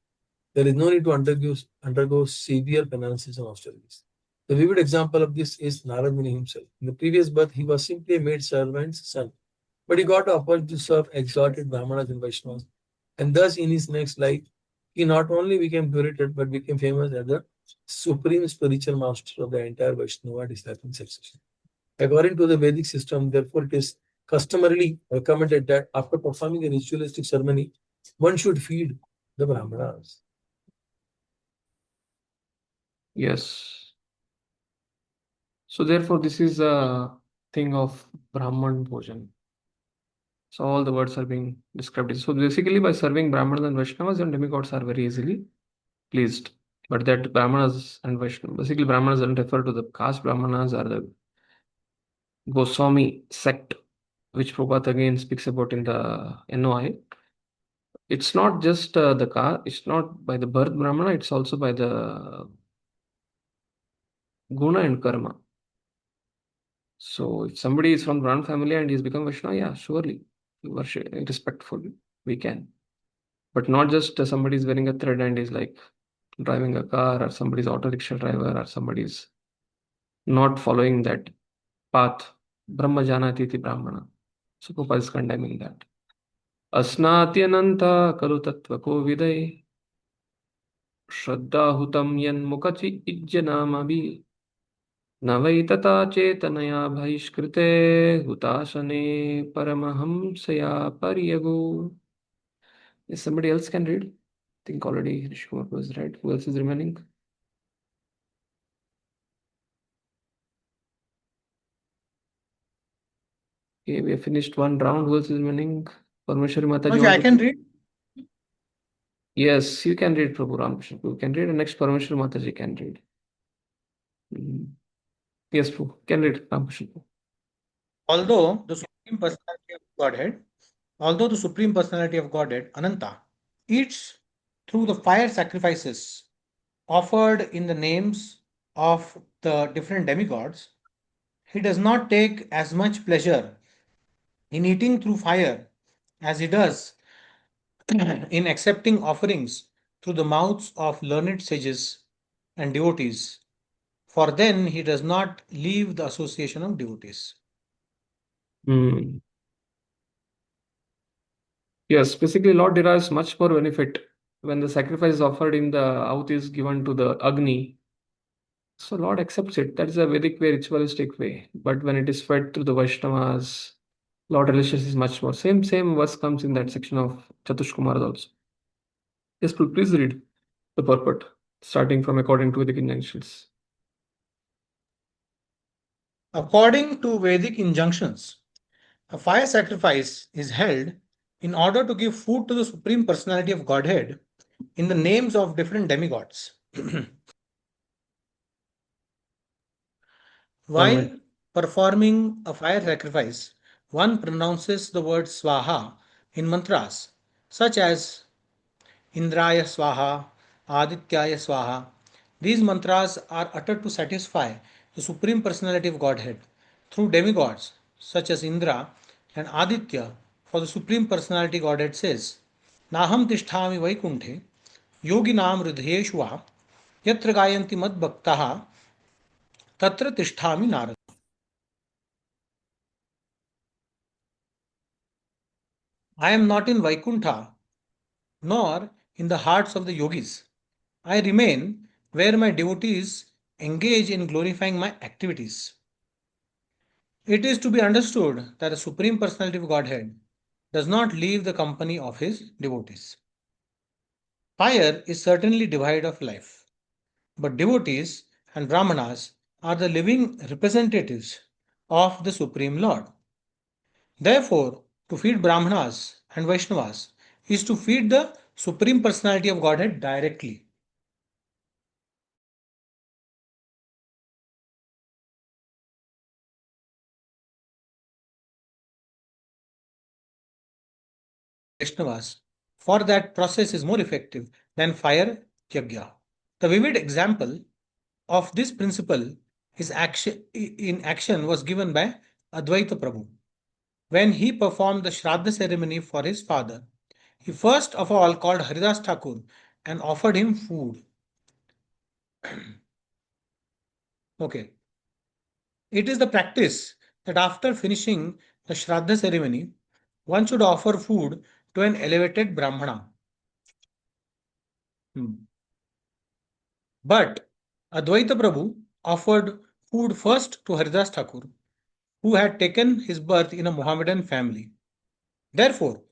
There is no need to undergo severe penances and austerities. The vivid example of this is Narad Muni himself. In the previous birth, he was simply a maid servant's son. But he got the opportunity to serve exalted Brahmanas and Vaishnavas. And thus, in his next life, he not only became curated, but became famous as the supreme spiritual master of the entire Vaishnava disciple succession. According to the Vedic system, therefore, it is customarily recommended that after performing a ritualistic ceremony, one should feed the Brahmanas. Yes. So therefore, this is a thing of Brahman Bhojan. So all the words are being described. So basically, by serving Brahmanas and Vaishnavas, and demigods are very easily pleased. But that Brahmanas and Vaishnavas, basically Brahmanas don't refer to the caste Brahmanas or the Goswami sect, which Prabhupada again speaks about in the NOI. It's not just the caste, it's not by the birth Brahmana, it's also by the guna and karma. So if somebody is from Brahman family and he's become Vaishnava, yeah, surely, worship respectfully, we can. But not just somebody is wearing a thread and is like driving a car, or somebody's auto rickshaw driver, or somebody's not following that path. Brahma janati iti brahmana. So Prabhupada is condemning that. Asnati ananta kalu tattva ko vidai shraddha hutam yan mukachi ijjanamabi navai tata chetanaya bhaishkrite hutasane paramaham paryago. If somebody else can read, I think already Rishkumar was read. Who else is remaining? Okay, we have finished one round. Who else is remaining? Parmeshwari Mataji. Okay, I can read. Yes, you can read, Prabhu Ramakrishna. You can read, and next Parmeshwari Mataji can read. Yes, Prabhu, can read Ramakrishna. Although the Supreme Personality of Godhead, Ananta, eats through the fire sacrifices offered in the names of the different demigods, he does not take as much pleasure in eating through fire as he does in accepting offerings through the mouths of learned sages and devotees, for then he does not leave the association of devotees. Yes, basically Lord derives much more benefit when the sacrifice is offered in the Ahuti is given to the Agni. So Lord accepts it. That is a Vedic way, ritualistic way. But when it is fed through the Vaishnavas, Lord relishes is much more. Same verse comes in that section of Chatushkumar also. Yes, please read the purport, starting from according to Vedic injunctions. According to Vedic injunctions, a fire sacrifice is held in order to give food to the Supreme Personality of Godhead in the names of different demigods. While performing a fire sacrifice, one pronounces the word Swaha in mantras such as Indraya Swaha, Adityaya Swaha. These mantras are uttered to satisfy the Supreme Personality of Godhead through demigods such as Indra and Aditya. For the Supreme Personality Godhead says, Naham Tisthami Vaikunthe Yoginam Ridhyeshva Yatra Gayanti Mad Bhaktaha Tatra Tisthami Narad. I am not in Vaikuntha, nor in the hearts of the yogis. I remain where my devotees engage in glorifying my activities. It is to be understood that the Supreme Personality of Godhead does not leave the company of his devotees. Fire is certainly devoid of life, but devotees and Brahmanas are the living representatives of the Supreme Lord. Therefore, to feed Brahmanas and Vaishnavas is to feed the Supreme Personality of Godhead directly. Vaishnavas, for that process is more effective than fire yajna. The vivid example of this principle is in action was given by Advaita Prabhu. When he performed the Shraddha ceremony for his father, he first of all called Haridas Thakur and offered him food. Okay. It is the practice that after finishing the Shraddha ceremony, one should offer food to an elevated Brahmana. But Advaita Prabhu offered food first to Haridas Thakur, who had taken his birth in a Mohammedan family. Therefore,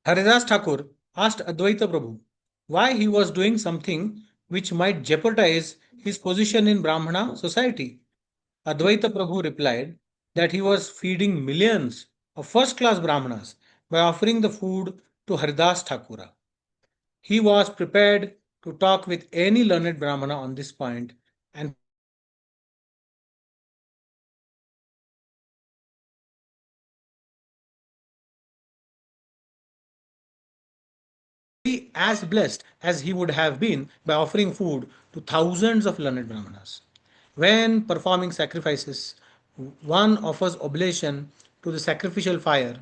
Haridas Thakur asked Advaita Prabhu why he was doing something which might jeopardize his position in Brahmana society. Advaita Prabhu replied that he was feeding millions of first class Brahmanas by offering the food to Haridas Thakura. He was prepared to talk with any learned Brahmana on this point and be as blessed as he would have been by offering food to thousands of learned Brahmanas. When performing sacrifices, one offers oblation to the sacrificial fire,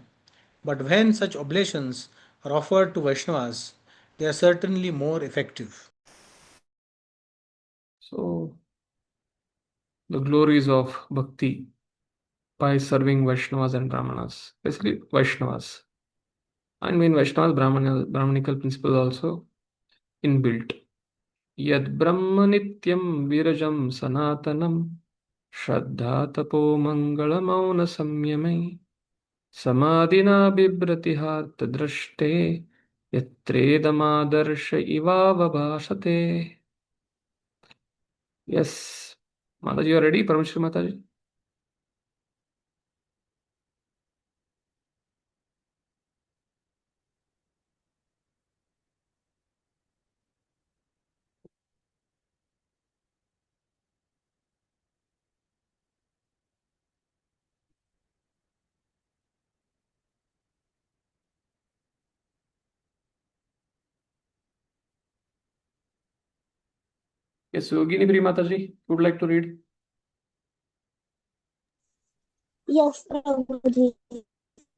but when such oblations are offered to Vaishnavas, they are certainly more effective. So, the glories of bhakti by serving Vaishnavas and Brahmanas, basically Vaishnavas. And in Vaishnavas, Brahmanical principle also inbuilt. Yad Brahma Nityam Virajam Sanatanam Shraddha Tapo Mangala Mauna Samyame Samadhina Bibratiha Tadrashte Yatredamadarsh Ivavabhasate. Yes. Mataji, you are ready? Parameshwari Mataji? Yes, Yogini Pri Mataji, would like to read? Yes, Prabhuji.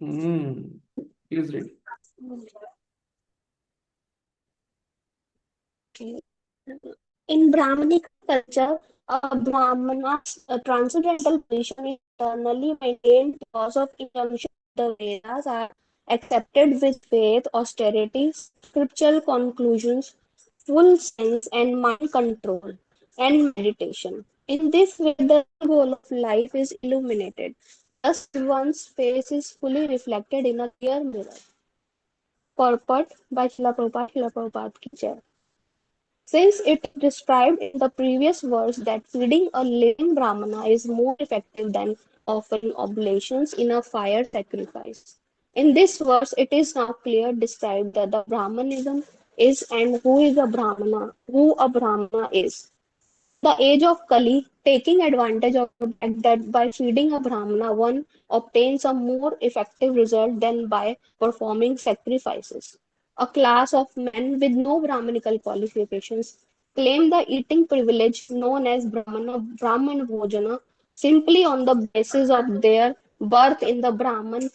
Please read. Okay. In Brahmanic culture, a Brahmana's transcendental position is eternally maintained because of injunction. The Vedas are accepted with faith, austerity, scriptural conclusions, full sense, and mind control, and meditation. In this way, the goal of life is illuminated. Thus, one's face is fully reflected in a clear mirror. Purport by Srila Prabhupada, Srila Prabhupada ki Jai. Since it is described in the previous verse that feeding a living Brahmana is more effective than offering oblations in a fire sacrifice. In this verse, it is now clear described that the Brahmanism is and who a Brahmana is. The age of Kali, taking advantage of the fact that by feeding a Brahmana, one obtains a more effective result than by performing sacrifices. A class of men with no Brahmanical qualifications claim the eating privilege known as Brahman Bhojana simply on the basis of their birth in the Brahman.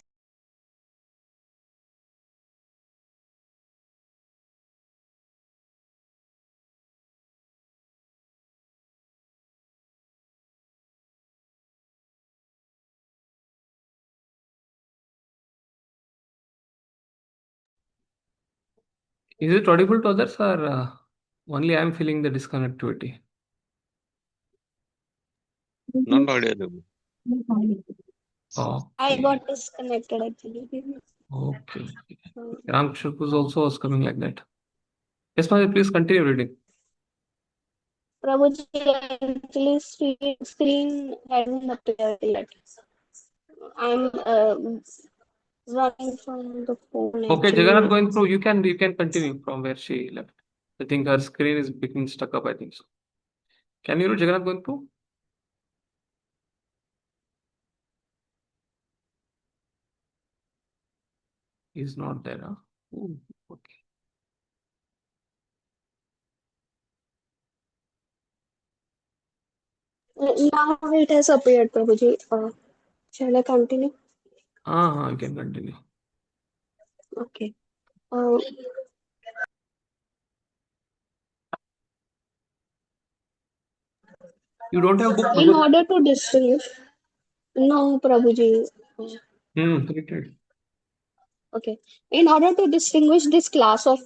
Is it audible to others or only I am feeling the disconnectivity? Not audible. I Okay. got disconnected actually. Okay. Ramkrishna also was coming like that. Yes, Mahaji, please continue reading. Prabhuji, actually screen hasn't appeared yet. I'm running from the phone Okay, actually. Jagannath going through. You can continue from where she left. I think her screen is becoming stuck up. I think so. Can you read Jagannath going through? He's not there. Huh? Ooh, okay. Now it has appeared, Prabhuji. Shall I continue? You can continue. Okay. Uh, You don't have book, in Bhagavad? order to distinguish, no, Prabhuji. Read it. Okay. In order to distinguish this class of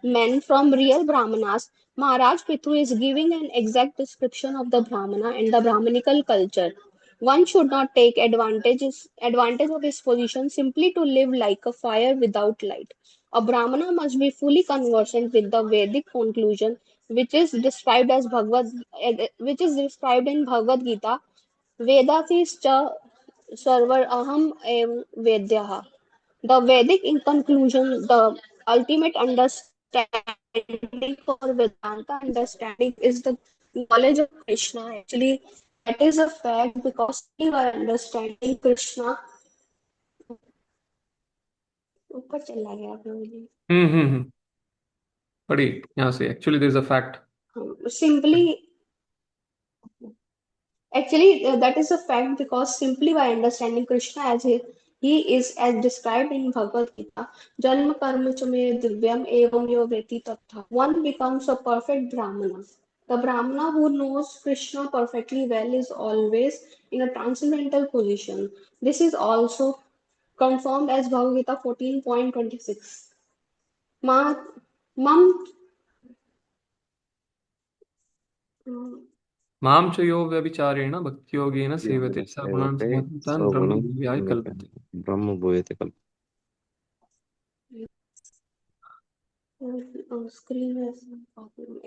men from real Brahmanas, Maharaj Pithu is giving an exact description of the Brahmana and the Brahmanical culture. One should not take advantage of his position simply to live like a fire without light. A Brahmana must be fully conversant with the Vedic conclusion, which is described which is described in Bhagavad Gita. Vedasischa sarvar aham ev vedyaha. The Vedic in conclusion, the ultimate understanding for Vedanta understanding is the knowledge of Krishna. Actually, that is a fact because we are understanding Krishna. ऊपर चला गया प्रभु जी. हम्म. पढ़िए यहाँ से. Actually, there is a fact. Simply, actually, that is a fact because simply by understanding Krishna as he is as described in Bhagavad Gita, Janma karma cha me divyam evam yo veti tattha. One becomes a perfect Brahmana. The Brahmana who knows Krishna perfectly well is always in a transcendental position. This is also confirmed as Bhagavad Gita 14.26. Ma, mam, माम च यो व्यभिचारेण भक्तियोगेन सेवते सगुणान् सेवते समतीतान् सगुणं ब्रह्मविद्याय कल्पते. ब्रह्म भूयते कल्पते. screen is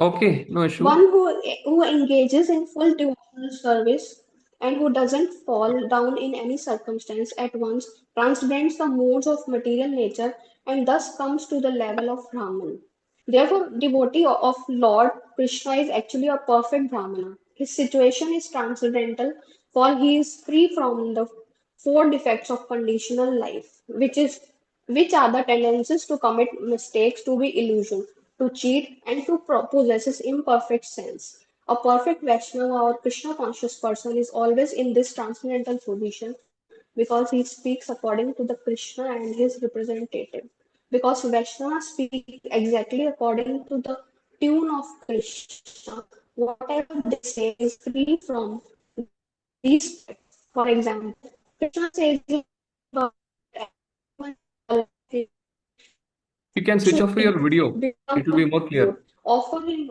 Okay, no issue. one who engages in full devotional service and who doesn't fall down in any circumstance at once transcends the modes of material nature and thus comes to the level of Brahman. Therefore, devotee of Lord Krishna is actually a perfect Brahmana. His situation is transcendental, for he is free from the four defects of conditional life, which are the tendencies to commit mistakes, to be illusion, to cheat, and to possess imperfect sense. A perfect Vaishnava or Krishna conscious person is always in this transcendental position because he speaks according to the Krishna and his representative. Because Vaishnavas speak exactly according to the tune of Krishna, whatever they say is free from these facts. For example, Krishna says in You can switch off your video. become It will be more clear. offer him.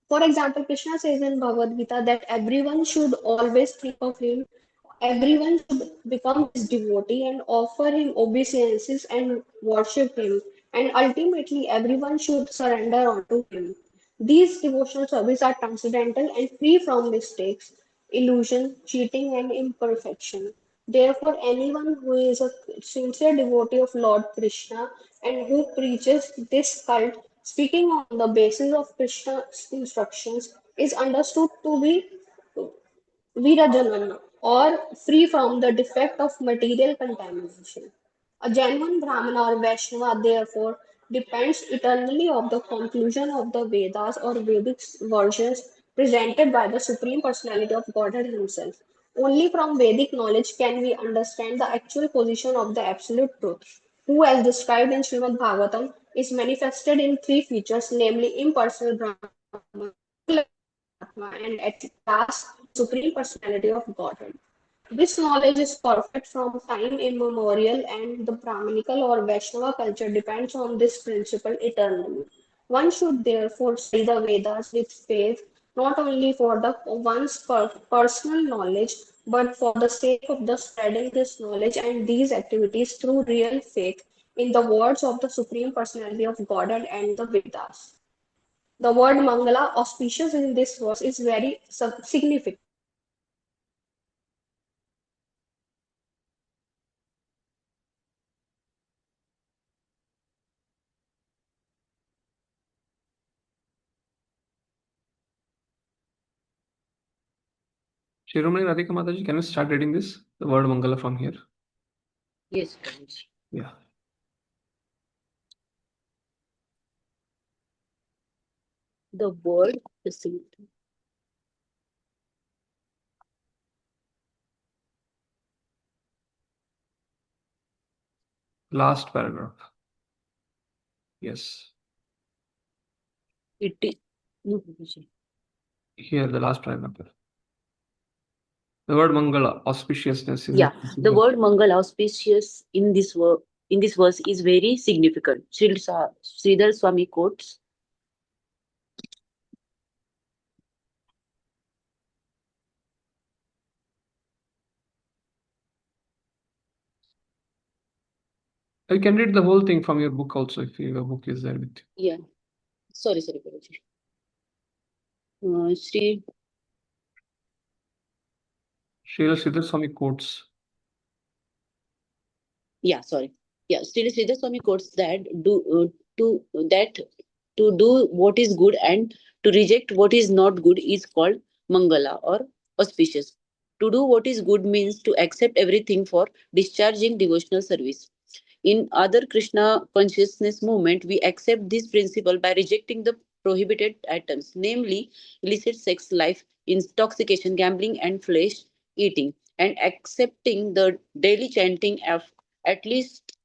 For example, Krishna says in Bhagavad Gita that everyone should always think of him, everyone should become his devotee and offer him obeisances and worship him, and ultimately everyone should surrender unto him. These devotional services are transcendental and free from mistakes, illusion, cheating, and imperfection. Therefore, anyone who is a sincere devotee of Lord Krishna and who preaches this cult, speaking on the basis of Krishna's instructions, is understood to be Virajanana or free from the defect of material contamination. A genuine Brahmana or Vaishnava, therefore, depends eternally on the conclusion of the Vedas or Vedic versions presented by the Supreme Personality of Godhead Himself. Only from Vedic knowledge can we understand the actual position of the Absolute Truth, who, as described in Srimad Bhagavatam, is manifested in three features, namely impersonal Brahman, and at last, Supreme Personality of Godhead. This knowledge is perfect from time immemorial, and the Brahminical or Vaishnava culture depends on this principle eternally. One should therefore study the Vedas with faith, not only for the one's personal knowledge, but for the sake of the spreading this knowledge and these activities through real faith in the words of the Supreme Personality of Godhead and the Vedas. The word Mangala, auspicious in this verse, is very significant. Shiromani Radhika Mataji, can you start reading this? The word Mangala from here. Yes, Prabhuji. Yeah. The word facility. Last paragraph. Yes. It is no, Prabhuji. Here, the last paragraph. The word Mangala, auspiciousness, is Yeah, the word Mangal auspicious in this verse is very significant. Sridhar Swami quotes, You can read the whole thing from your book also if your book is there with you. Yeah. Sorry, Prabhuji. Sri Srila Swami quotes. Yeah, sorry. Yeah, Srila Swami quotes that to do what is good and to reject what is not good is called mangala or auspicious. To do what is good means to accept everything for discharging devotional service. In other Krishna consciousness movement, we accept this principle by rejecting the prohibited items, namely illicit sex life, intoxication, gambling, and flesh eating, and accepting the daily chanting of at least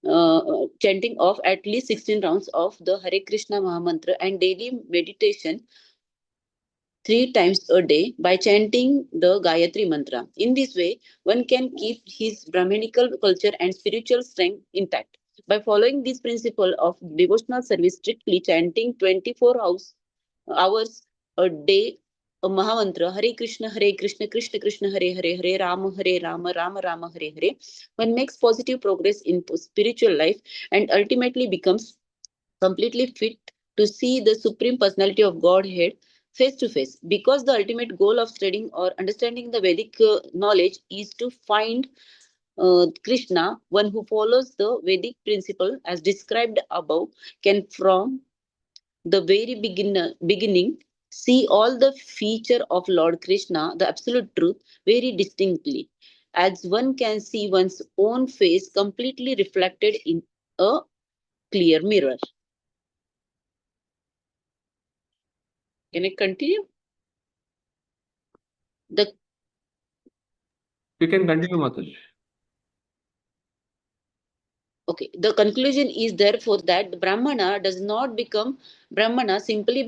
16 rounds of the Hare Krishna Mahamantra and daily meditation 3 times a day by chanting the Gayatri Mantra. In this way, one can keep his Brahminical culture and spiritual strength intact. By following this principle of devotional service strictly, chanting 24 hours a day, a Mahamantra, Hare Krishna, Krishna Krishna, Hare Hare Rama, Hare, one makes positive progress in spiritual life and ultimately becomes completely fit to see the Supreme Personality of Godhead face to face. Because the ultimate goal of studying or understanding the Vedic knowledge is to find Krishna, one who follows the Vedic principle as described above, can from the very beginning see all the feature of Lord Krishna, the absolute truth, very distinctly, as one can see one's own face completely reflected in a clear mirror. Can I continue? You can continue, Mataji. Okay, the conclusion is therefore that the Brahmana does not become Brahmana simply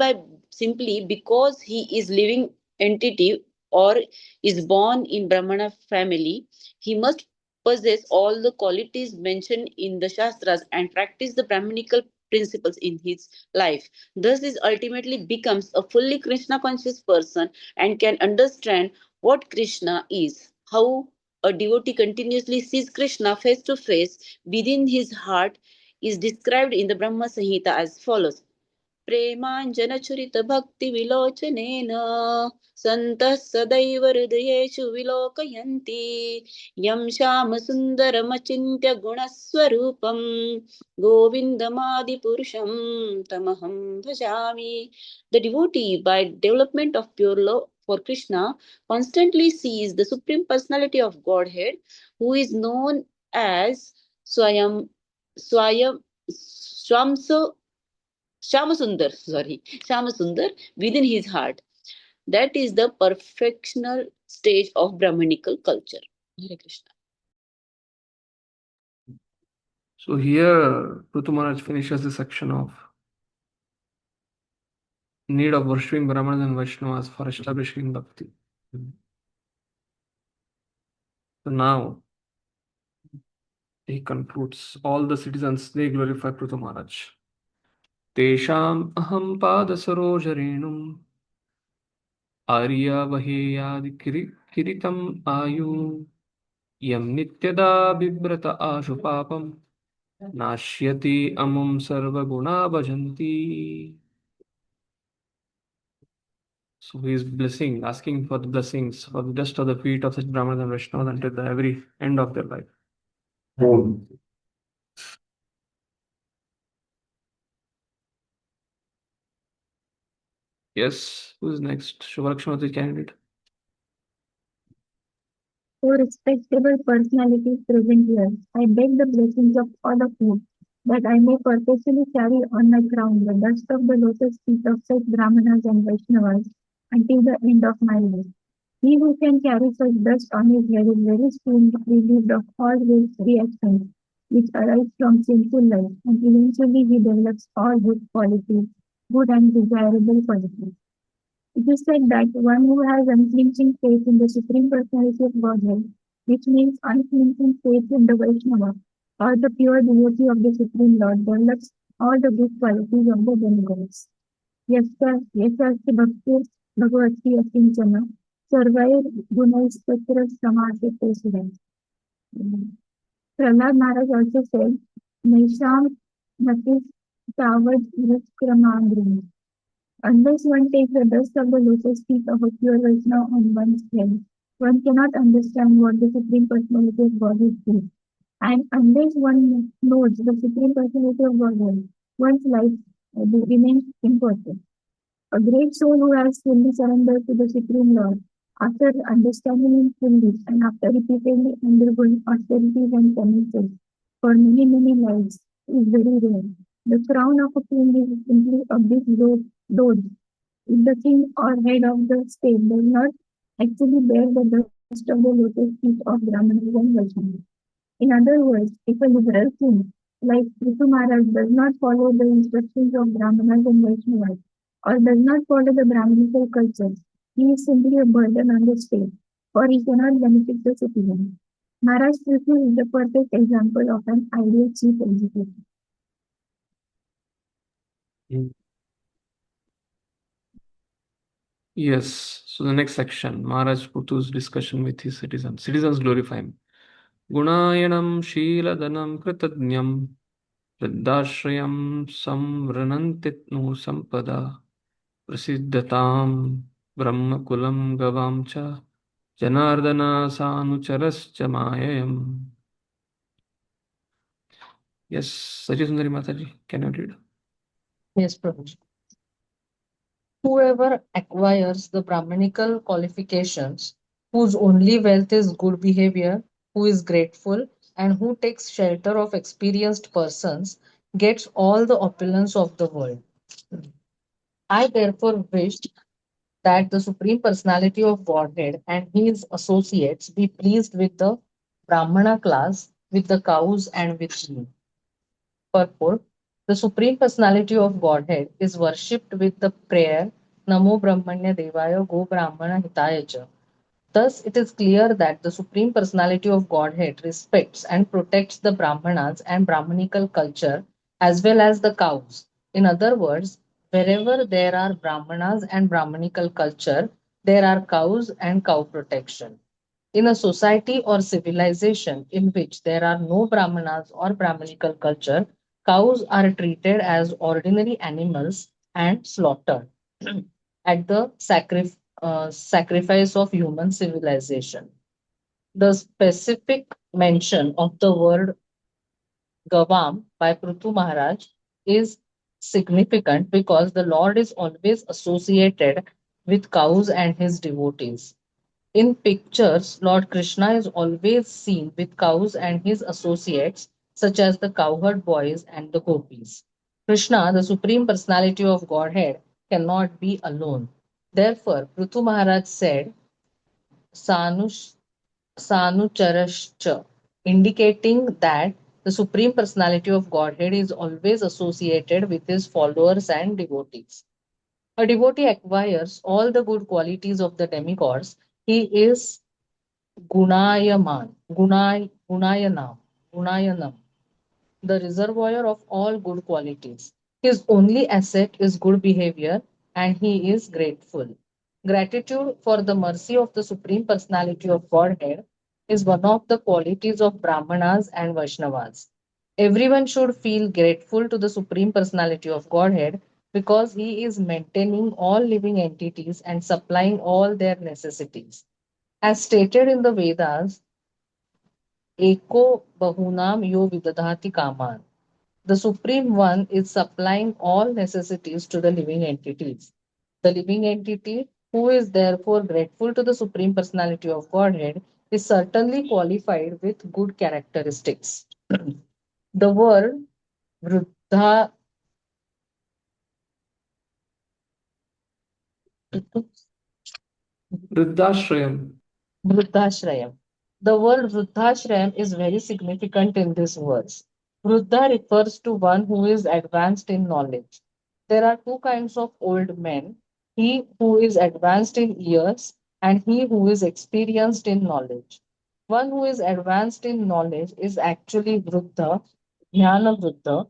because he is living entity or is born in Brahmana family. He must possess all the qualities mentioned in the Shastras and practice the Brahminical principles in his life. Thus, he ultimately becomes a fully Krishna conscious person and can understand what Krishna is, how a devotee continuously sees Krishna face to face within his heart is described in the Brahma Samhita as follows. Premanjanachurita bhakti vilocanena santah sadaiva hridayeshu vilokayanti yam shama sundaramachintya gunaswarupam govindamadi purusham tamaham bhajami. The devotee, by development of pure love for Krishna, constantly sees the Supreme Personality of Godhead, who is known as Swayam Swamsa Shamasundar within his heart. That is the perfectional stage of Brahmanical culture. Hare Krishna. So here, Prithu Maharaj finishes the section of need of worshipping Brahmanas and Vaishnavas for establishing bhakti. So now, he concludes, all the citizens, they glorify Prithu Maharaj. Tesham aham pada sarojarenum आर्यावहेयादि किरीटम् आयु यं नित्यदा बिभ्रत आशु पापं नाश्यति अमुं सर्वगुणा भजन्ति. So he is blessing, asking for the blessings for the dust of the feet of such Brahmanas and Vaishnavas until the every end of their life. Yes, who is next? Shubhalakshmi candidate. O respectable personalities present here, I beg the blessings of all of you, that I may perpetually carry on my crown the dust of the lotus feet of such Brahmanas and Vaishnavas until the end of my life. He who can carry such dust on his head is very soon relieved of all his reactions which arise from sinful life, and eventually he develops all good qualities, good and desirable qualities. It is said that one who has unflinching faith in the Supreme Personality of Godhead, which means unflinching faith in the Vaishnava, or the pure devotee of the Supreme Lord, develops all the good qualities of the demigods. Yasya bhakti bhagavati akinchana sarvair gunaispatra samase President. Prahlad Maharaj also said, Naisham Natis Tavad Ruskramagri. Unless one takes the dust of the lotus feet of a pure Vaishnava on one's head, one cannot understand what the Supreme Personality of Godhead is. And unless one knows the Supreme Personality of Godhead, one's life remains imperfect. A great soul who has fully surrendered to the Supreme Lord, after understanding Him fully and after repeatedly undergoing austerities and penances for many, many lives, is very rare. The crown of a king is simply a big load. If the king or head of the state does not actually bear the dust of the lotus feet of Brahmanas and Vaishnavas. In other words, if a liberal king like Prithu Maharaj does not follow the instructions of Brahmanas and Vaishnavas or does not follow the Brahminical culture, he is simply a burden on the state, for he cannot benefit the citizen. Maharaj Prithu is the perfect example of an ideal chief executive. Yes, so the next section, Maharaj Puthu's discussion with his citizens. Citizens glorify him. Gunayanam Sheeladanam Kritadnyam Vriddashrayam Samvranantitnu Sampada Prasiddhatam Brahmakulam Gavam Cha Janardana Sanucharascha Mayayam. Yes, Sajasundari Mataji, can you read? Yes, Prabhuji. Whoever acquires the Brahminical qualifications, whose only wealth is good behavior, who is grateful, and who takes shelter of experienced persons, gets all the opulence of the world. I therefore wished that the Supreme Personality of Godhead and his associates be pleased with the Brahmana class, with the cows, and with me. Purport: the Supreme Personality of Godhead is worshipped with the prayer Namo Brahmanya Devaya Go Brahmana Hitaya Cha. Thus, it is clear that the Supreme Personality of Godhead respects and protects the Brahmanas and Brahmanical culture as well as the cows. In other words, wherever there are Brahmanas and Brahmanical culture, there are cows and cow protection. In a society or civilization in which there are no Brahmanas or Brahmanical culture, cows are treated as ordinary animals and slaughtered at the sacrifice of human civilization. The specific mention of the word Gavam by Prithu Maharaj is significant because the Lord is always associated with cows and his devotees. In pictures, Lord Krishna is always seen with cows and his associates, such as the cowherd boys and the gopis. Krishna, the Supreme Personality of Godhead, cannot be alone. Therefore, Prithu Maharaj said, Sanush, Sanucharascha, indicating that the Supreme Personality of Godhead is always associated with his followers and devotees. A devotee acquires all the good qualities of the demigods. He is Gunayaman, Gunayanam, the reservoir of all good qualities. His only asset is good behavior and he is grateful. Gratitude for the mercy of the Supreme Personality of Godhead is one of the qualities of Brahmanas and Vaishnavas. Everyone should feel grateful to the Supreme Personality of Godhead because he is maintaining all living entities and supplying all their necessities. As stated in the Vedas, Eko Bahunam Yo Vidadhati Kaman. The Supreme One is supplying all necessities to the living entities. The living entity, who is therefore grateful to the Supreme Personality of Godhead, is certainly qualified with good characteristics. The word Vruddha Vriddashrayam. Vruddhashrayam. The word Vruddhashrayam is very significant in this verse. Vruddha refers to one who is advanced in knowledge. There are two kinds of old men, he who is advanced in years and he who is experienced in knowledge. One who is advanced in knowledge is actually Vruddha, Jnana Vruddha,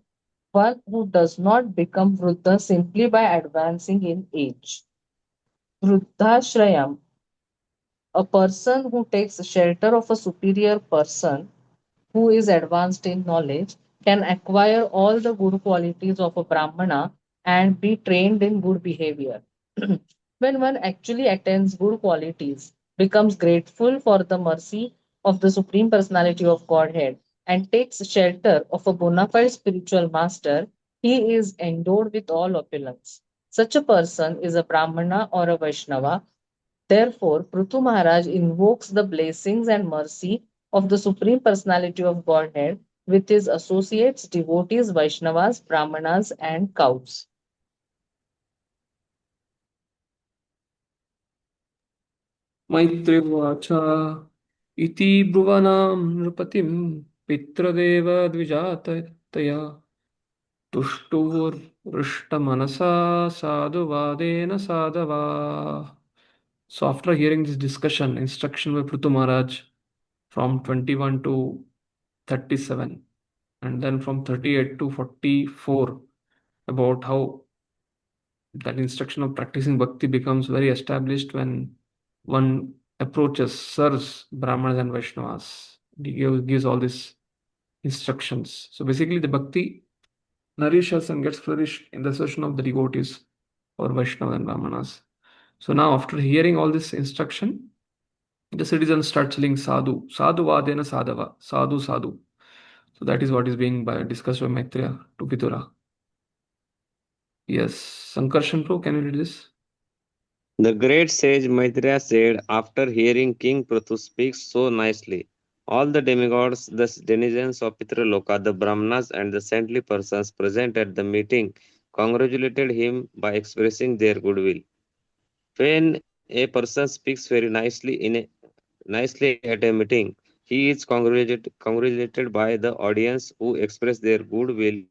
one who does not become Vruddha simply by advancing in age. Vruddhashrayam, a person who takes shelter of a superior person who is advanced in knowledge, can acquire all the good qualities of a Brahmana and be trained in good behavior. When one actually attains good qualities, becomes grateful for the mercy of the Supreme Personality of Godhead, and takes shelter of a bona fide spiritual master, he is endowed with all opulence. Such a person is a Brahmana or a Vaishnava. Therefore, Prithu Maharaj invokes the blessings and mercy of the Supreme Personality of Godhead with his associates, devotees, Vaishnavas, Brahmanas, and cows. मैत्रिवाचा इति ब्रुवनां नृपतिं पितृदेव द्विजातया तुष्टुवुर्हृष्टमनसा साधुवादेन साधवा. So after hearing this discussion, instruction by Prithu Maharaj from 21 to 37, and then from 38 to 44, about how that instruction of practicing bhakti becomes very established when one approaches, serves Brahmanas and Vaishnavas. He gives all these instructions. So basically, the bhakti nourishes and gets flourished in the session of the devotees or Vaishnavas and Brahmanas. So now, after hearing all this instruction, the citizens start telling sadhu, sadhu vadena sadhava, sadhu sadhu. So that is what is being discussed by Maitreya to Vidura. Yes, Sankarshan Prabhu, can you read this? The great sage Maitreya said, after hearing King Prithu speak so nicely, all the demigods, the denizens of Pitraloka, the Brahmanas, and the saintly persons present at the meeting congratulated him by expressing their goodwill. When a person speaks very nicely at a meeting, he is congratulated by the audience who express their goodwill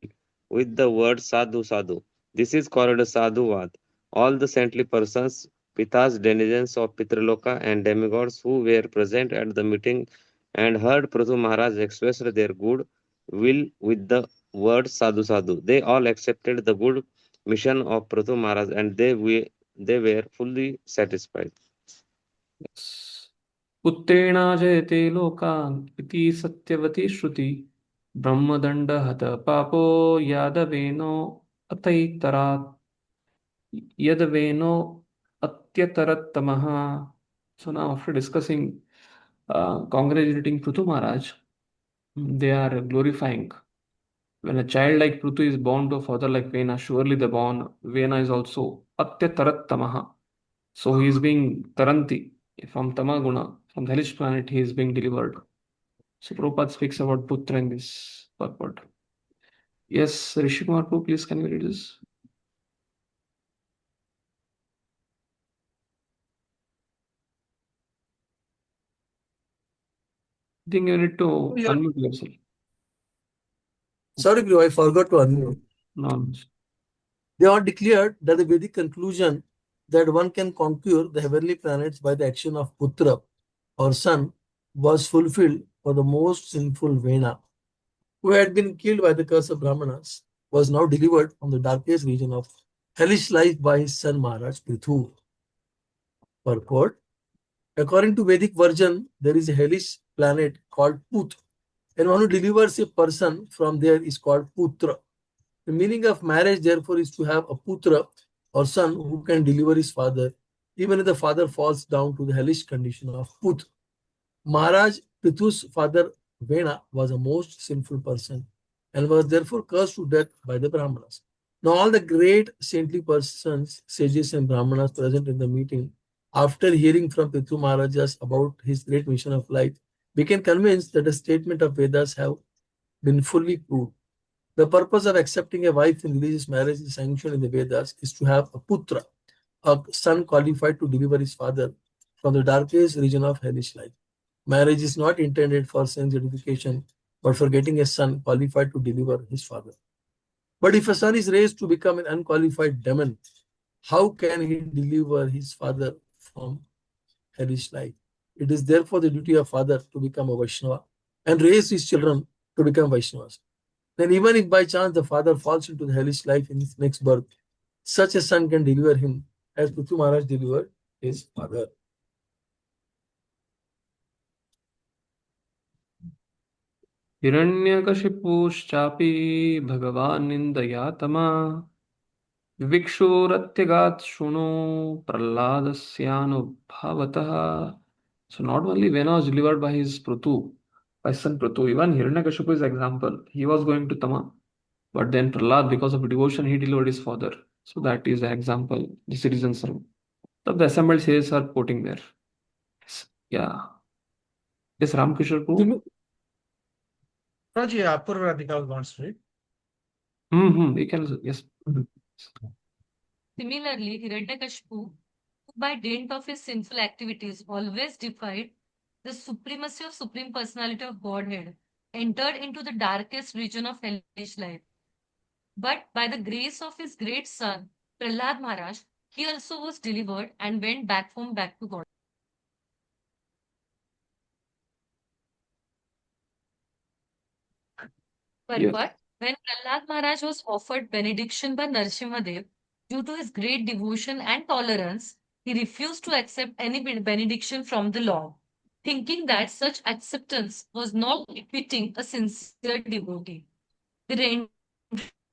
with the word sadhu sadhu. This is called a sadhuvad. All the saintly persons, Pitas, denizens of Pitraloka, and demigods who were present at the meeting and heard Prithu Maharaj express their good will with the word sadhu sadhu. They all accepted the good mission of Prithu Maharaj and they were fully satisfied. पुत्रेणा जयते लोकान् इति सत्यवती श्रुति ब्रह्मदण्डहत पापो यादवेनो अतैतरात् यदवेनो अत्यतरत्तमः. So now after discussing, congratulating Prithu Maharaj, they are glorifying. When a child like Prithu is born to a father like Vena, surely the born Vena is also Atyatarattamaha. So he is being Taranti from Tamaguna, from the hellish planet, he is being delivered. So Prabhupada speaks about Putra in this purport. Yes, Rishi Kumar Prabhu, please can you read this? I think you need to unmute yourself. Sorry, Guru, I forgot to unmute. No. They all declared that the Vedic conclusion that one can conquer the heavenly planets by the action of Putra or son was fulfilled for the most sinful Vena, who had been killed by the curse of Brahmanas, was now delivered from the darkest region of hellish life by his son Maharaj Prithu. Purport: according to Vedic version, there is a hellish planet called Put, and one who delivers a person from there is called Putra. The meaning of marriage, therefore, is to have a putra or son who can deliver his father, even if the father falls down to the hellish condition of put. Maharaj Prithu's father Vena was a most sinful person and was therefore cursed to death by the Brahmanas. Now, all the great saintly persons, sages, and Brahmanas present in the meeting, after hearing from Prithu Maharajas about his great mission of life, became convinced that the statement of Vedas have been fully proved. The purpose of accepting a wife in religious marriage is sanctioned in the Vedas is to have a putra, a son qualified to deliver his father from the darkest region of hellish life. Marriage is not intended for sense gratification, but for getting a son qualified to deliver his father. But if a son is raised to become an unqualified demon, how can he deliver his father from hellish life? It is therefore the duty of father to become a Vaishnava and raise his children to become Vaishnavas. Then even if by chance the father falls into the hellish life in his next birth, such a son can deliver him as Prithu Maharaj delivered his father. हिरण्यकशिपुश्चापि भगवान् निन्दया तमा विविक्षोरत्यगात् शृणु प्रह्लादस्यानुभावतः. So not only Vena was delivered by his Prutu, by son Prutu, even Hiranyakashipu is example. He was going to Tama, but then Prahlad, because of devotion, he delivered his father. So that is the example the citizens are. The assembled sages are quoting there. Yeah. Yes, Ramkishore Prabhu. Prabhuji, Apurva Radhika wants to read. You can, yes. Similarly, Hiranyakashipu, who by dint of his sinful activities always defied the supremacy of Supreme Personality of Godhead, entered into the darkest region of hellish life. But by the grace of his great son, Prahlad Maharaj, he also was delivered and went back to God. But Yes. when Prahlad Maharaj was offered benediction by Narasimhadev, due to his great devotion and tolerance, he refused to accept any benediction from the Lord, thinking that such acceptance was not befitting a sincere devotee. The rendering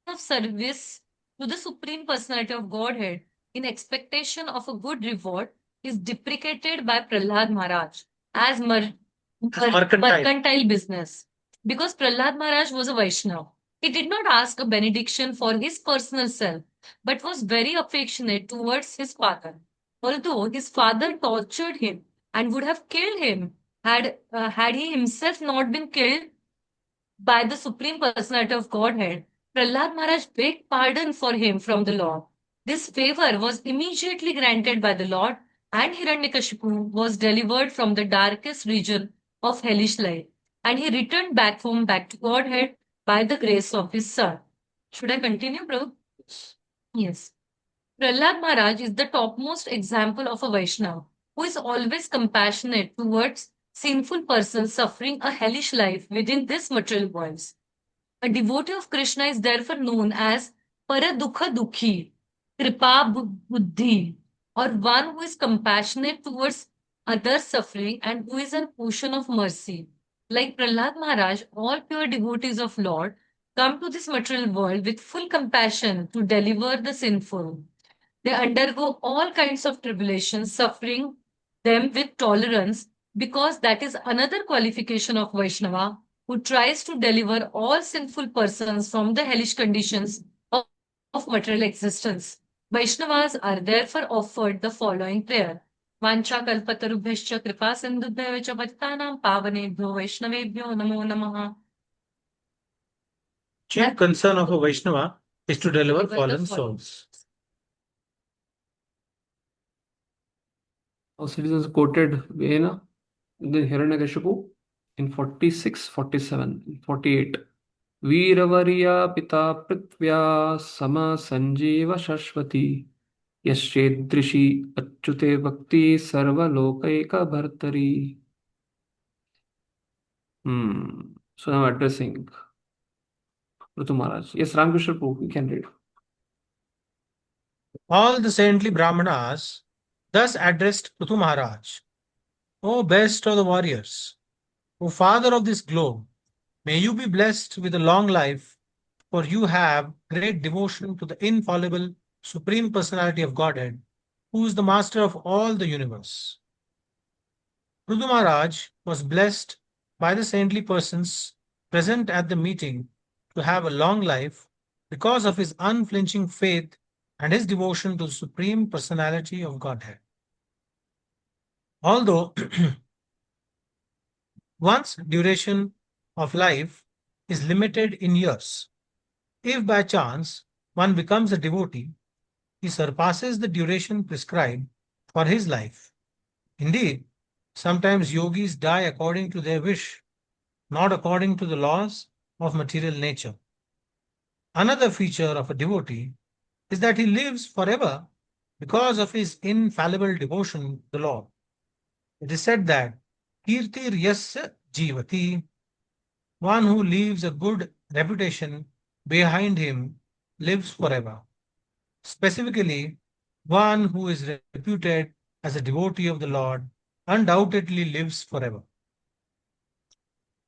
of service to the Supreme Personality of Godhead in expectation of a good reward is deprecated by Prahlad Maharaj as mercantile business. Because Prahlad Maharaj was a Vaishnava, he did not ask a benediction for his personal self, but was very affectionate towards his father. Although his father tortured him and would have killed him had he himself not been killed by the Supreme Personality of Godhead, Prahlad Maharaj begged pardon for him from the Lord. This favor was immediately granted by the Lord, and Hiranyakashipu was delivered from the darkest region of hellish life, and he returned back to Godhead by the grace of his son. Should I continue, bro? Yes. Prahlad Maharaj is the topmost example of a Vaishnava who is always compassionate towards sinful persons suffering a hellish life within this material world. A devotee of Krishna is therefore known as Paradukha Dukhi, Kripa Buddhi, or one who is compassionate towards others suffering and who is an ocean of mercy. Like Prahlad Maharaj, all pure devotees of Lord come to this material world with full compassion to deliver the sinful. They undergo all kinds of tribulations, suffering them with tolerance, because that is another qualification of Vaishnava who tries to deliver all sinful persons from the hellish conditions of material existence. Vaishnavas are therefore offered the following prayer. Vancha kalpatarubhyascha kripa sindhubhyo cha patitanam pavanebhyo vaishnavebhyo namo namaha. Chief concern of a Vaishnava is to deliver fallen souls. Our citizens quoted Vena, then Hiranyakashipu in 46, 47, 48. Veeravarya pita prithvya sama sanjeeva shashvati yaschedrishi achyute bhakti sarva lokaika bhartari. So I'm addressing Rutu Maharaj. Yes, Ramkrishna Prabhu, you can read. All the saintly Brahmanas thus addressed Prithu Maharaj, O best of the warriors, O father of this globe, may you be blessed with a long life, for you have great devotion to the infallible Supreme Personality of Godhead, who is the master of all the universe. Prithu Maharaj was blessed by the saintly persons present at the meeting to have a long life because of his unflinching faith and his devotion to the Supreme Personality of Godhead. Although one's duration of life is limited in years, if by chance one becomes a devotee, he surpasses the duration prescribed for his life. Indeed, sometimes yogis die according to their wish, not according to the laws of material nature. Another feature of a devotee is that he lives forever because of his infallible devotion to the Lord. It is said that Kirtir Yasya Jivati, one who leaves a good reputation behind him, lives forever. Specifically, one who is reputed as a devotee of the Lord undoubtedly lives forever.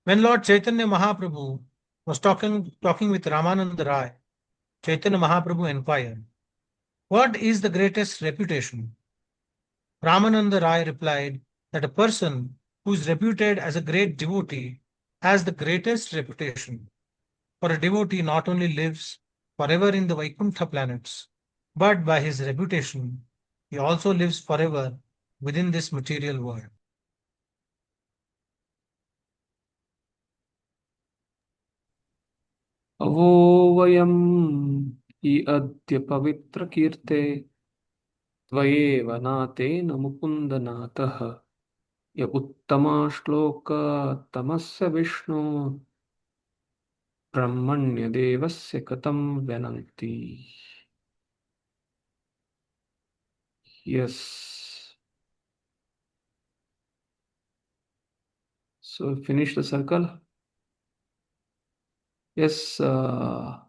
When Lord Chaitanya Mahaprabhu was talking with Ramananda Rai, Chaitanya Mahaprabhu inquired, "What is the greatest reputation?" Ramananda Rai replied that a person who is reputed as a great devotee has the greatest reputation. For a devotee not only lives forever in the Vaikuntha planets, but by his reputation, he also lives forever within this material world. अवो वयं हि अद्य पवित्रकीर्ते त्वयेव नातेन मुकुन्दनाथः य उत्तमा श्लोकतमस्य विष्णु ब्रह्मण्यदेवस्य कथं व्यनन्ति. Yes. So finish the circle. Yes, Shrimani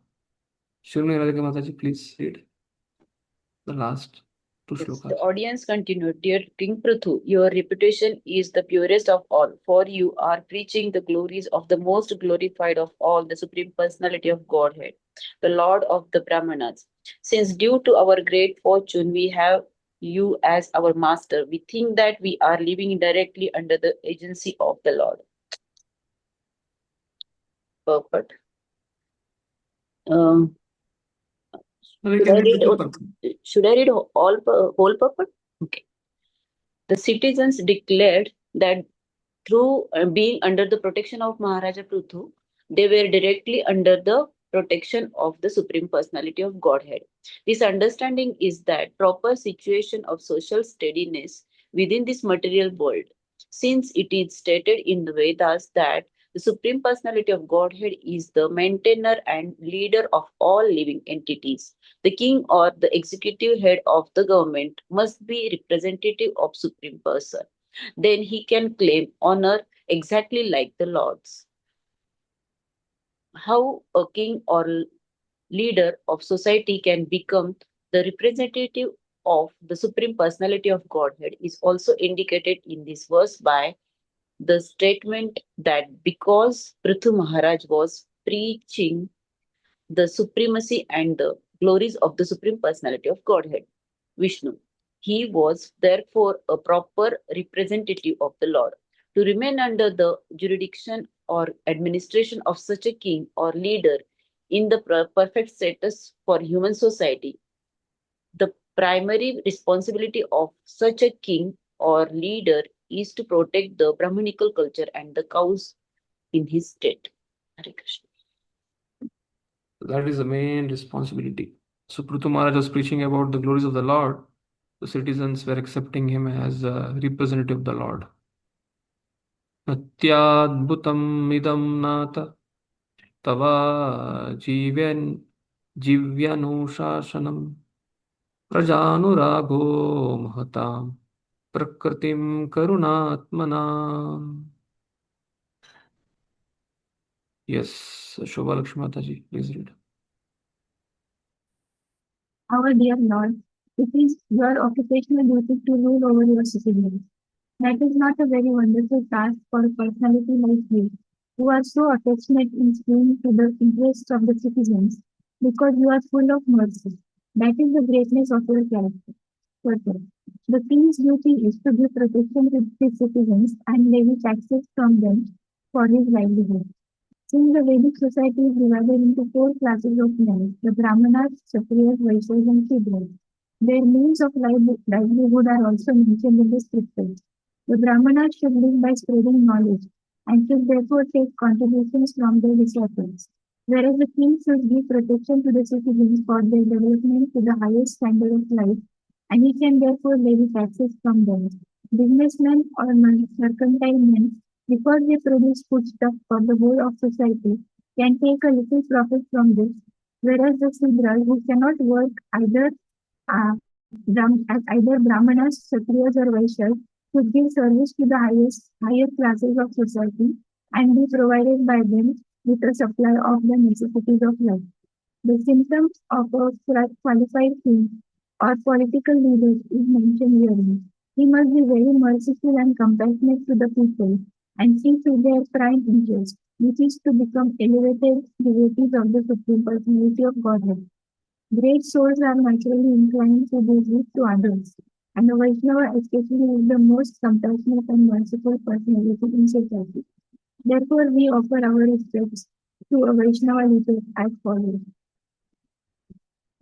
Radhika Mataji, please read the last two Yes, shlokas. the audience continued, "Dear King Prithu, your reputation is the purest of all, for you are preaching the glories of the most glorified of all, the Supreme Personality of Godhead, the Lord of the Brahmanas. Since due to our great fortune we have you as our master, we think that we are living directly under the agency of the Lord." Purport. No, we Should can I read read, little purport. should I read whole purport? Okay. The citizens declared that through being under the protection of Maharaja Prithu, they were directly under the protection of the Supreme Personality of Godhead. This understanding is that proper situation of social steadiness within this material world, since it is stated in the Vedas that the Supreme Personality of Godhead is the maintainer and leader of all living entities. The king or the executive head of the government must be representative of Supreme Person. Then he can claim honor exactly like the lords. How a king or leader of society can become the representative of the Supreme Personality of Godhead is also indicated in this verse by the statement that because Prithu Maharaj was preaching the supremacy and the glories of the Supreme Personality of Godhead, Vishnu, he was therefore a proper representative of the Lord. To remain under the jurisdiction or administration of such a king or leader in the perfect status for human society, the primary responsibility of such a king or leader is to protect the Brahmanical culture and the cows in his state. Hare Krishna. That is the main responsibility. So Prithu Maharaj was preaching about the glories of the Lord. The citizens were accepting him as a representative of the Lord. Natyadbhutam idam nata tava jivyanushashanam prajanurago mahatam prakritim karunatmanam. Yes, Shobha Lakshmi Mataji, please read. Our dear Lord, it is your occupational duty to rule over your citizens. That is not a very wonderful task for a personality like you, who are so affectionate in staying to the interests of the citizens, because you are full of mercy. That is the greatness of your character. Purpose. The king's duty is to give protection to his citizens and levy taxes from them for his livelihood. Since the Vedic society is divided into four classes of men, the Brahmanas, Kshatriyas, Vaishyas, and Shudras. Their means of livelihood are also mentioned in the scriptures. The Brahmanas should live by spreading knowledge and should therefore take contributions from their disciples, whereas the king should give protection to the citizens for their development to the highest standard of life, and he can therefore levy taxes from them. Businessmen or mercantile men, because they produce foodstuff for the whole of society, can take a little profit from this, whereas the Sudras, who cannot work as either Brahmanas, Kshatriyas, or Vaishyas, should give service to the higher classes of society and be provided by them with a supply of the necessities of life. The symptoms of a qualified king or political leader is mentioned herein. He must be very merciful and compassionate to the people, and see to their prime interest, which is to become elevated devotees of the Supreme Personality of Godhead. Great souls are naturally inclined to do good to others, and the Vaishnava especially is the most compassionate and merciful personality in society. Therefore, we offer our respects to a Vaishnava leader as follows.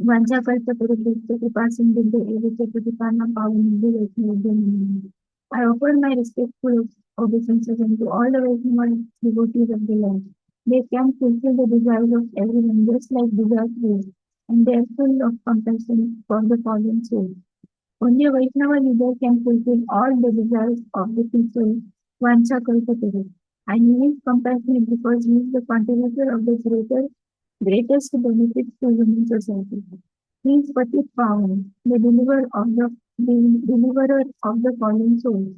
Vanchakalpatarubhishta Kripasindhubhyo Evacha Patipanam Pavanubhyo Vaishnavabhyo Namo Namaः. I offer my respectful obeisances unto all the Vaishnava devotees of the Lord. They can fulfill the desires of everyone just like desires will, and they are full of compassion for the fallen souls. Only a Vaishnava leader can fulfill all the desires of the people, Vanchakalpatarubhishta. And he is compassionate because he is the contributor of the greatest benefits to human society. He is Patit Pavan, the deliverer of the fallen souls.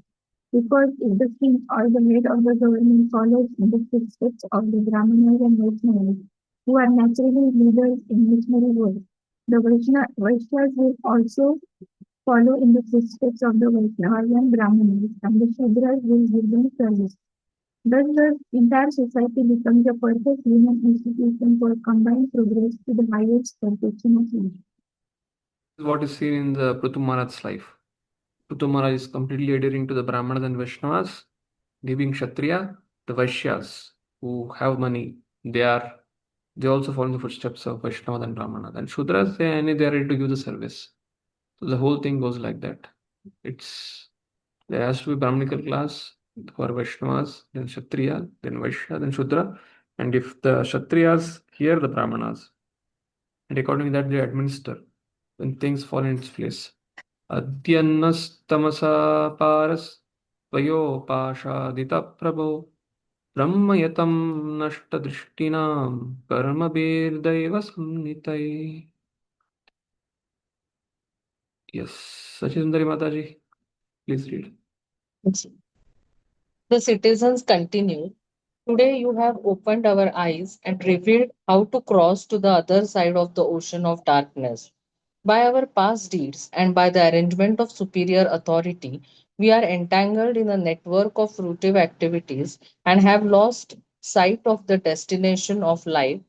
Because if the king or the head of the government follows in the footsteps of the Brahmanas and Vaishnavas, who are naturally leaders in missionary work, the Vaishnavas will also follow in the footsteps of the Vaishnavas and Brahmanas, and the Shudras will give them service. Thus, the entire society becomes a perfect human institution for combined progress to the highest perfection of life. This is what is seen in the Prithu Maharaj's life. Prithu Maharaj is completely adhering to the Brahmanas and Vaishnavas. They being Kshatriya, the Vaishyas who have money, they also follow in the footsteps of Vaishnavas and Brahmanas. And Shudras, they are ready to give the service. So the whole thing goes like that. There has to be Brahmanical class for Vaishnavas, then Kshatriya, then Vaishya, then Shudra. And if the Kshatriyas hear the Brahmanas, and according to that they administer, when things fall in its place. Adyanastamasa paras vayopashadita prabho brahmayatam nashtadrishtinam karmabhirdaiva samnitai. Yes, Sachindari Mataji, please read. The citizens continue. Today you have opened our eyes and revealed how to cross to the other side of the ocean of darkness. By our past deeds and by the arrangement of superior authority, we are entangled in a network of fruitive activities and have lost sight of the destination of life.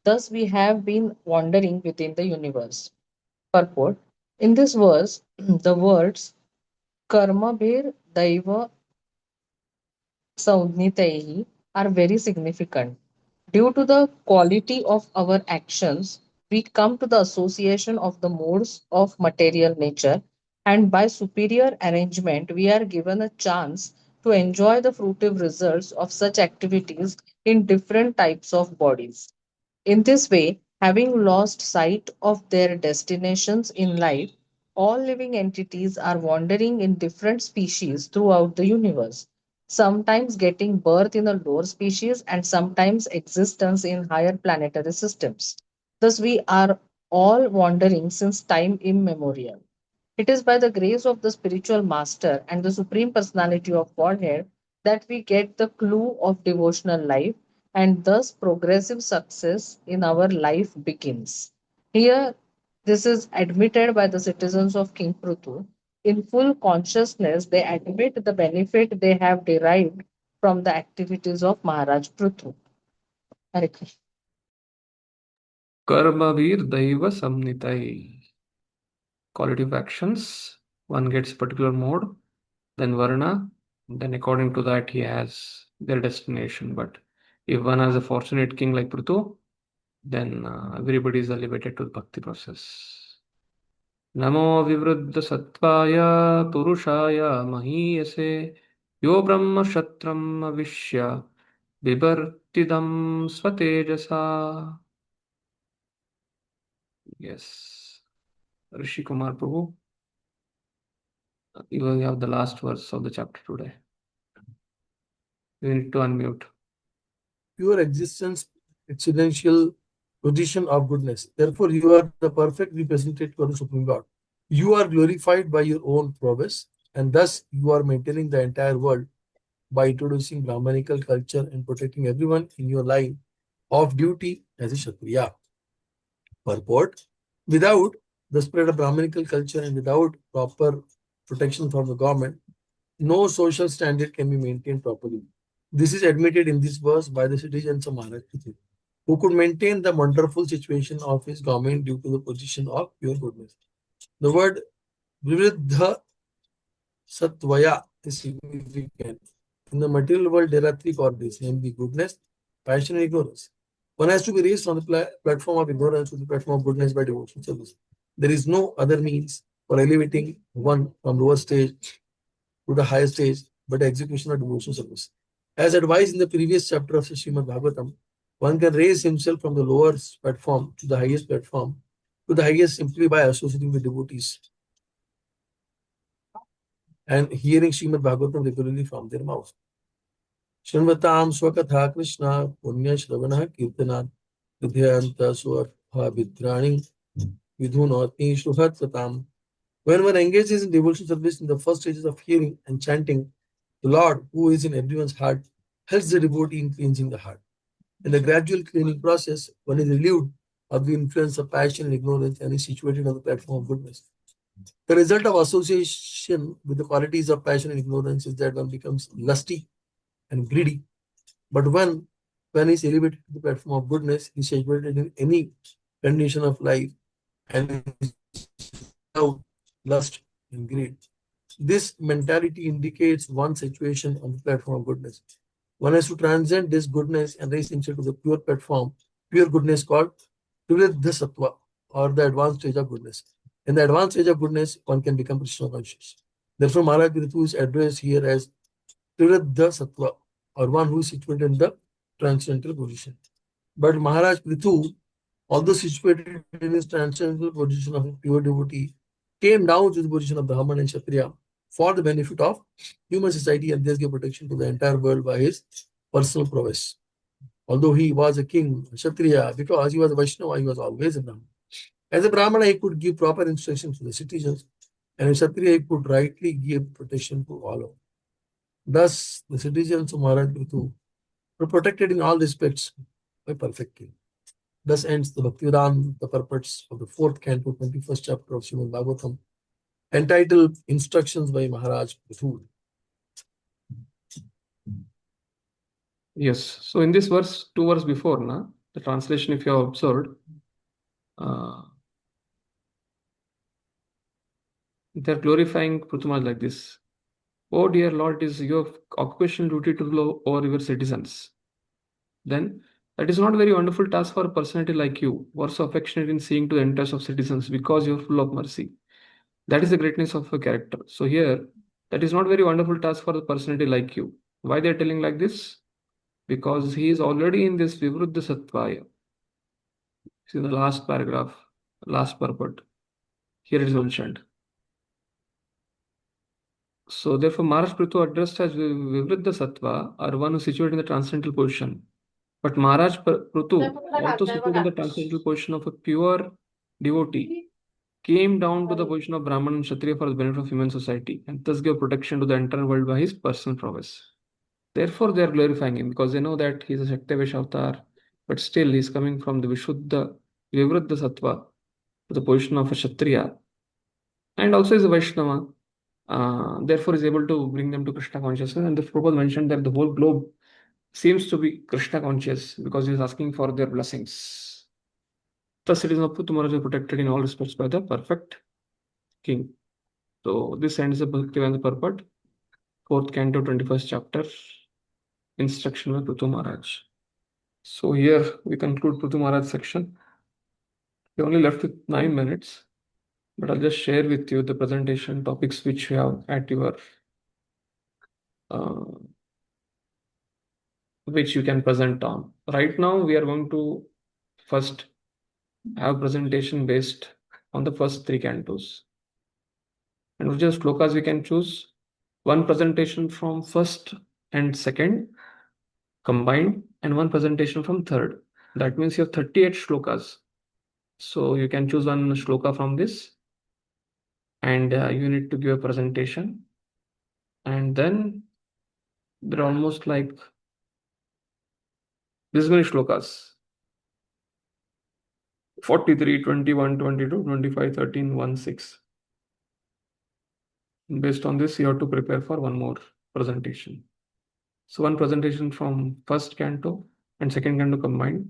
Thus, we have been wandering within the universe. Purport. In this verse, the words karma bhir daiva saudnitaihi are very significant. Due to the quality of our actions, we come to the association of the modes of material nature, and by superior arrangement, we are given a chance to enjoy the fruitive results of such activities in different types of bodies. In this way, having lost sight of their destinations in life, all living entities are wandering in different species throughout the universe, sometimes getting birth in a lower species and sometimes existence in higher planetary systems. Thus, we are all wandering since time immemorial. It is by the grace of the spiritual master and the Supreme Personality of Godhead that we get the clue of devotional life, and thus progressive success in our life begins. Here, this is admitted by the citizens of King Prithu. In full consciousness, they admit the benefit they have derived from the activities of Maharaj Prithu. Hare Krishna. Karmabhir Daiva Samnitai. Quality of actions. One gets particular mode, then Varna, then according to that he has their destination. But if one has a fortunate king like Prithu, then everybody is elevated to the bhakti process. Namo Vivruddha Sattvaya Purushaya Mahiyase Yo Brahma Shatram Avishya Bibartidam Swatejasa. Yes. Rishi Kumar Prabhu, you have the last verse of the chapter today. You need to unmute. Pure existence, exponential position of goodness. Therefore, you are the perfect representative of the Supreme God. You are glorified by your own prowess, and thus you are maintaining the entire world by introducing Brahmanical culture and protecting everyone in your line of duty as a Kshatriya. Purport. Without the spread of Brahmanical culture and without proper protection from the government, no social standard can be maintained properly. This is admitted in this verse by the citizens of Maharaj Prithu, who could maintain the wonderful situation of his government due to the position of pure goodness. The word Vividha Satvaya is significant. In the material world, there are three qualities, namely goodness, passion, and ignorance. One has to be raised from the platform of ignorance to the platform of goodness by devotional service. There is no other means for elevating one from lower stage to the higher stage but the execution of devotional service. As advised in the previous chapter of Srimad Bhagavatam, one can raise himself from the lower platform to the highest platform to the highest simply by associating with devotees and hearing Srimad Bhagavatam regularly from their mouth. Shanvatam Swakatha Krishna Punya Shravana Kirtanan Vidhyanta Swarha Vidrani Vidhunati Shuhat Satam. When one engages in devotional service in the first stages of hearing and chanting, the Lord, who is in everyone's heart, helps the devotee in cleansing the heart. In the gradual cleaning process, one is relieved of the influence of passion and ignorance and is situated on the platform of goodness. The result of association with the qualities of passion and ignorance is that one becomes lusty and greedy. But when he is elevated to the platform of goodness, he is situated in any condition of life and is without lust and greed. This mentality indicates one's situation on the platform of goodness. One has to transcend this goodness and raise himself to the pure platform, pure goodness called Vividha Sattva, or the advanced stage of goodness. In the advanced stage of goodness, one can become Krishna conscious. Therefore, Maharaj Prithu is addressed here as Vividha Sattva, or one who is situated in the transcendental position. But Maharaj Prithu, although situated in his transcendental position of a pure devotee, came down to the position of Brahman and Kshatriya for the benefit of human society and thus gave protection to the entire world by his personal prowess. Although he was a king, Kshatriya, because he was a Vaishnava, he was always a Brahman. As a Brahmana, he could give proper instructions to the citizens, and as Kshatriya, he could rightly give protection to all of them. Thus, the citizens of Maharaj Prithu were protected in all respects by perfect king. Thus ends the Bhaktivedanta purports of the 4th canto, 21st chapter of Srimad Bhagavatam, entitled Instructions by Maharaj Prithu. Yes. So in this verse, 2 verses before, the translation, if you have observed, they're glorifying Prithu Maharaj like this. Oh dear Lord, it is your occupational duty to rule over your citizens. Then that is not a very wonderful task for a personality like you, who are so affectionate in seeing to the interests of citizens because you are full of mercy. That is the greatness of a character. So here, that is not a very wonderful task for a personality like you. Why they are telling like this? Because he is already in this Vivruddha Sattvaya. See the last paragraph, last purport. Here it is mentioned. So therefore, Maharaj Prithu addressed as Vivruddha Sattva, or one who is situated in the transcendental position. But Maharaj Prithu, also situated in the transcendental position of a pure devotee, came down to the position of Brahman and Kshatriya for the benefit of human society, and thus gave protection to the entire world by his personal prowess. Therefore, they are glorifying him because they know that he is a Shaktivesh avatar, but still he is coming from the Vishuddha, Vivruddha Sattva to the position of a Kshatriya, and also is a Vaishnava. Therefore, is able to bring them to Krishna consciousness. And the Prabhupada mentioned that the whole globe seems to be Krishna conscious because he is asking for their blessings. The citizens of Prithu Maharaj are protected in all respects by the perfect king. So this ends the Bhaktivedanta purport, 4th canto, 21st chapter, instruction by Prithu Maharaj. So here we conclude Prithu Maharaj section. We only left with 9 minutes, but I'll just share with you the presentation topics which you have at your which you can present on. Right now, we are going to first have presentation based on the first 3 cantos. And which is shlokas we can choose. One presentation from first and second combined, and one presentation from third. That means you have 38 shlokas. So you can choose one shloka from this, and you need to give a presentation. And then there are almost like this many shlokas. 43, 21, 22, 25, 13, 1, 6. Based on this, you have to prepare for one more presentation. So one presentation from first canto and second canto combined,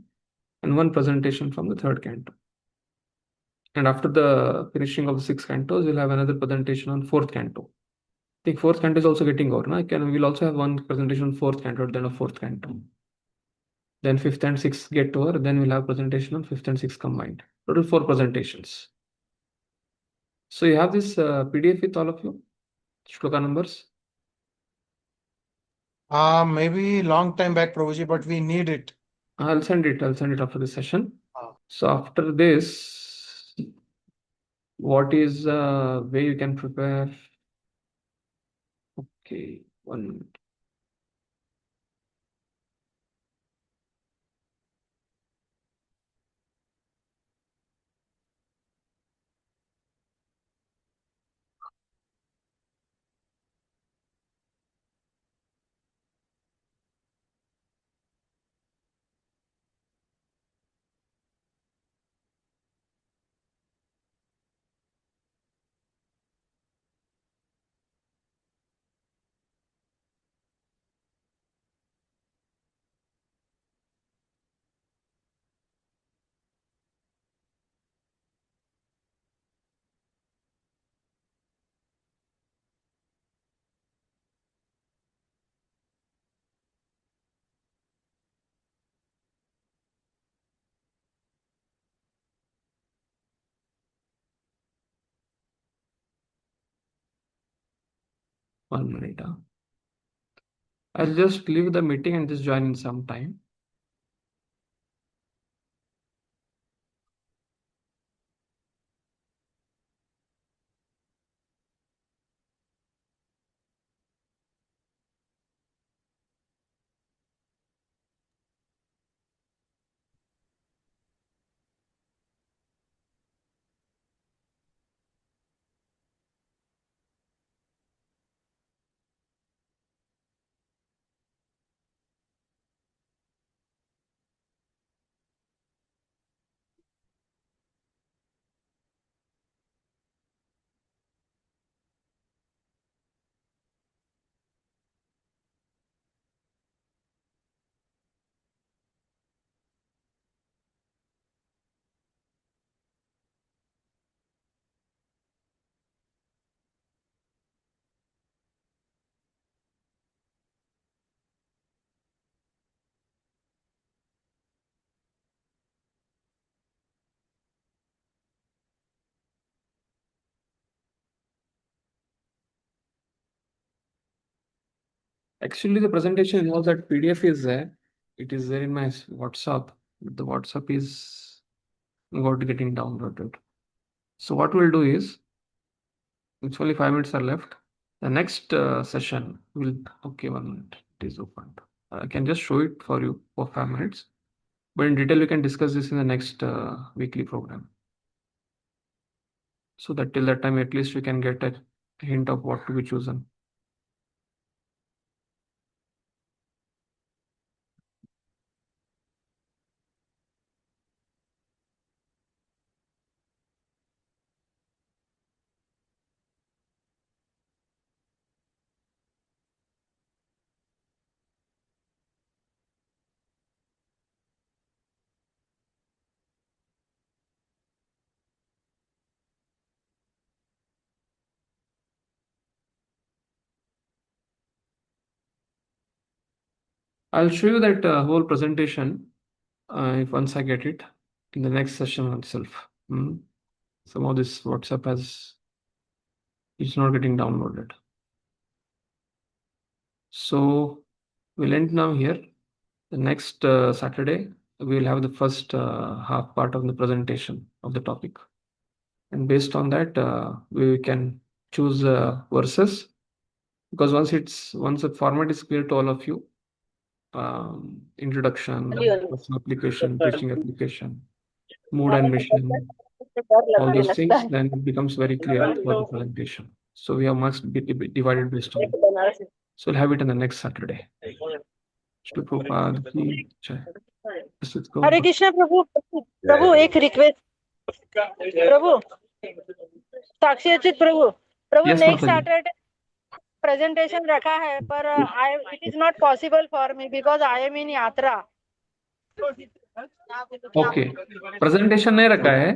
and one presentation from the third canto. And after the finishing of the 6 cantos, we'll have another presentation on fourth canto. I think fourth canto is also getting over. No? We'll also have one presentation on fourth canto, then a fourth canto. Then fifth and sixth get over, then we'll have presentation on fifth and sixth combined. Total 4 presentations. So you have this PDF with all of you, shloka numbers. Maybe long time back, Prabhuji, but we need it. I'll send it after this session. Ah. So after this, what is way you can prepare? Okay, 1 minute. One minute. I'll just leave the meeting and just join in some time. Actually, the presentation was that PDF is there. It is there in my WhatsApp. The WhatsApp is got getting downloaded. So what we'll do is, it's only 5 minutes are left. The next session will, okay, 1 minute, it is opened. I can just show it for you for 5 minutes. But in detail, we can discuss this in the next weekly program. So that till that time, at least we can get a hint of what to be chosen. I'll show you that whole presentation if once I get it in the next session itself. Some of this WhatsApp it's not getting downloaded. So we'll end now here. The next Saturday, we'll have the first half part of the presentation of the topic. And based on that, we can choose verses. Because once the format is clear to all of you, introduction, personal application, teaching application, mood and mission, all those things, then it becomes very clear for the presentation. So we have must be divided based on. So we'll have it on the next Saturday. Srila Prabhupada ki jai. Let's go. हरे कृष्ण प्रभु प्रभु एक request प्रभु साक्षी अचित प्रभु प्रभु Yes, next Mataji. Saturday presentation रखा है पर it is not possible for me because I am in यात्रा. Okay, presentation नहीं रखा है,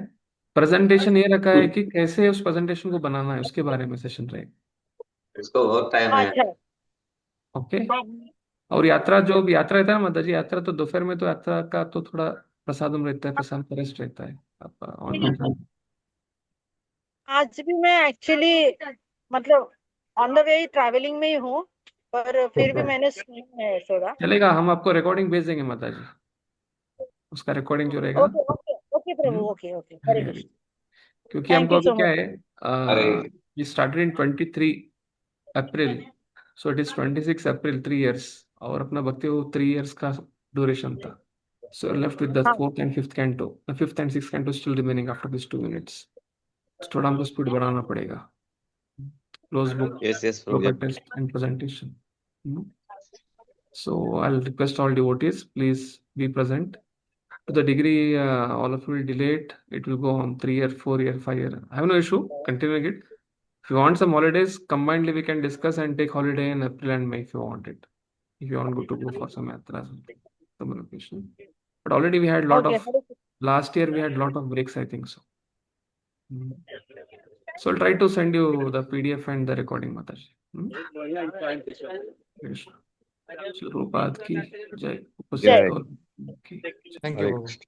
presentation ये रखा है कि कैसे उस प्रेजेंटेशन को बनाना है, उसके बारे में सेशन रहेगा. इसको बहुत टाइम है. अच्छा. ओके. और यात्रा जो भी यात्रा रहता है माता जी, यात्रा तो दोपहर में तो यात्रा का तो थोड़ा प्रसादम रहता है, प्रसाद का रेस्ट रहता है. आप ऑन आज भी मैं एक्चुअली मतलब ऑन द वे ट्रैवलिंग में ही हूँ, पर फिर भी मैंने सुना है थोड़ा. चलेगा, हम आपको रिकॉर्डिंग भेज देंगे माता जी, उसका रिकॉर्डिंग जो रहेगा. Okay okay okay Prabhu. Okay okay. Hare Hari Hari. Krishna. क्योंकि Thank हमको you अभी so क्या much. है, we started in 23 April, so it is 26 April, 3 years. और अपना भक्ति वो 3 years का ड्यूरेशन था. So left with the हाँ. 4th and 5th canto. The 5th and 6th canto still remaining after these 2 minutes. So थोड़ा हमको स्पीड बढ़ाना पड़ेगा. Close book, Yes, yes, local Prabhuji. test and presentation. So I'll request all devotees, please be present. To the degree all of you will delay it, it will go on 3 year, 4 year, 5 year. I have no issue continuing it. If you want some holidays, combinedly we can discuss and take holiday in April and May if you want it. If you want to go for some yatras, some location. But already we had lot Okay. of, last year we had lot of breaks, I think so. So I'll try to send you the PDF and the recording, Mataji. Krishna. Srila Prabhupada ki jai. Jai. उपस्थित हो की Thank Hare you. Krishna.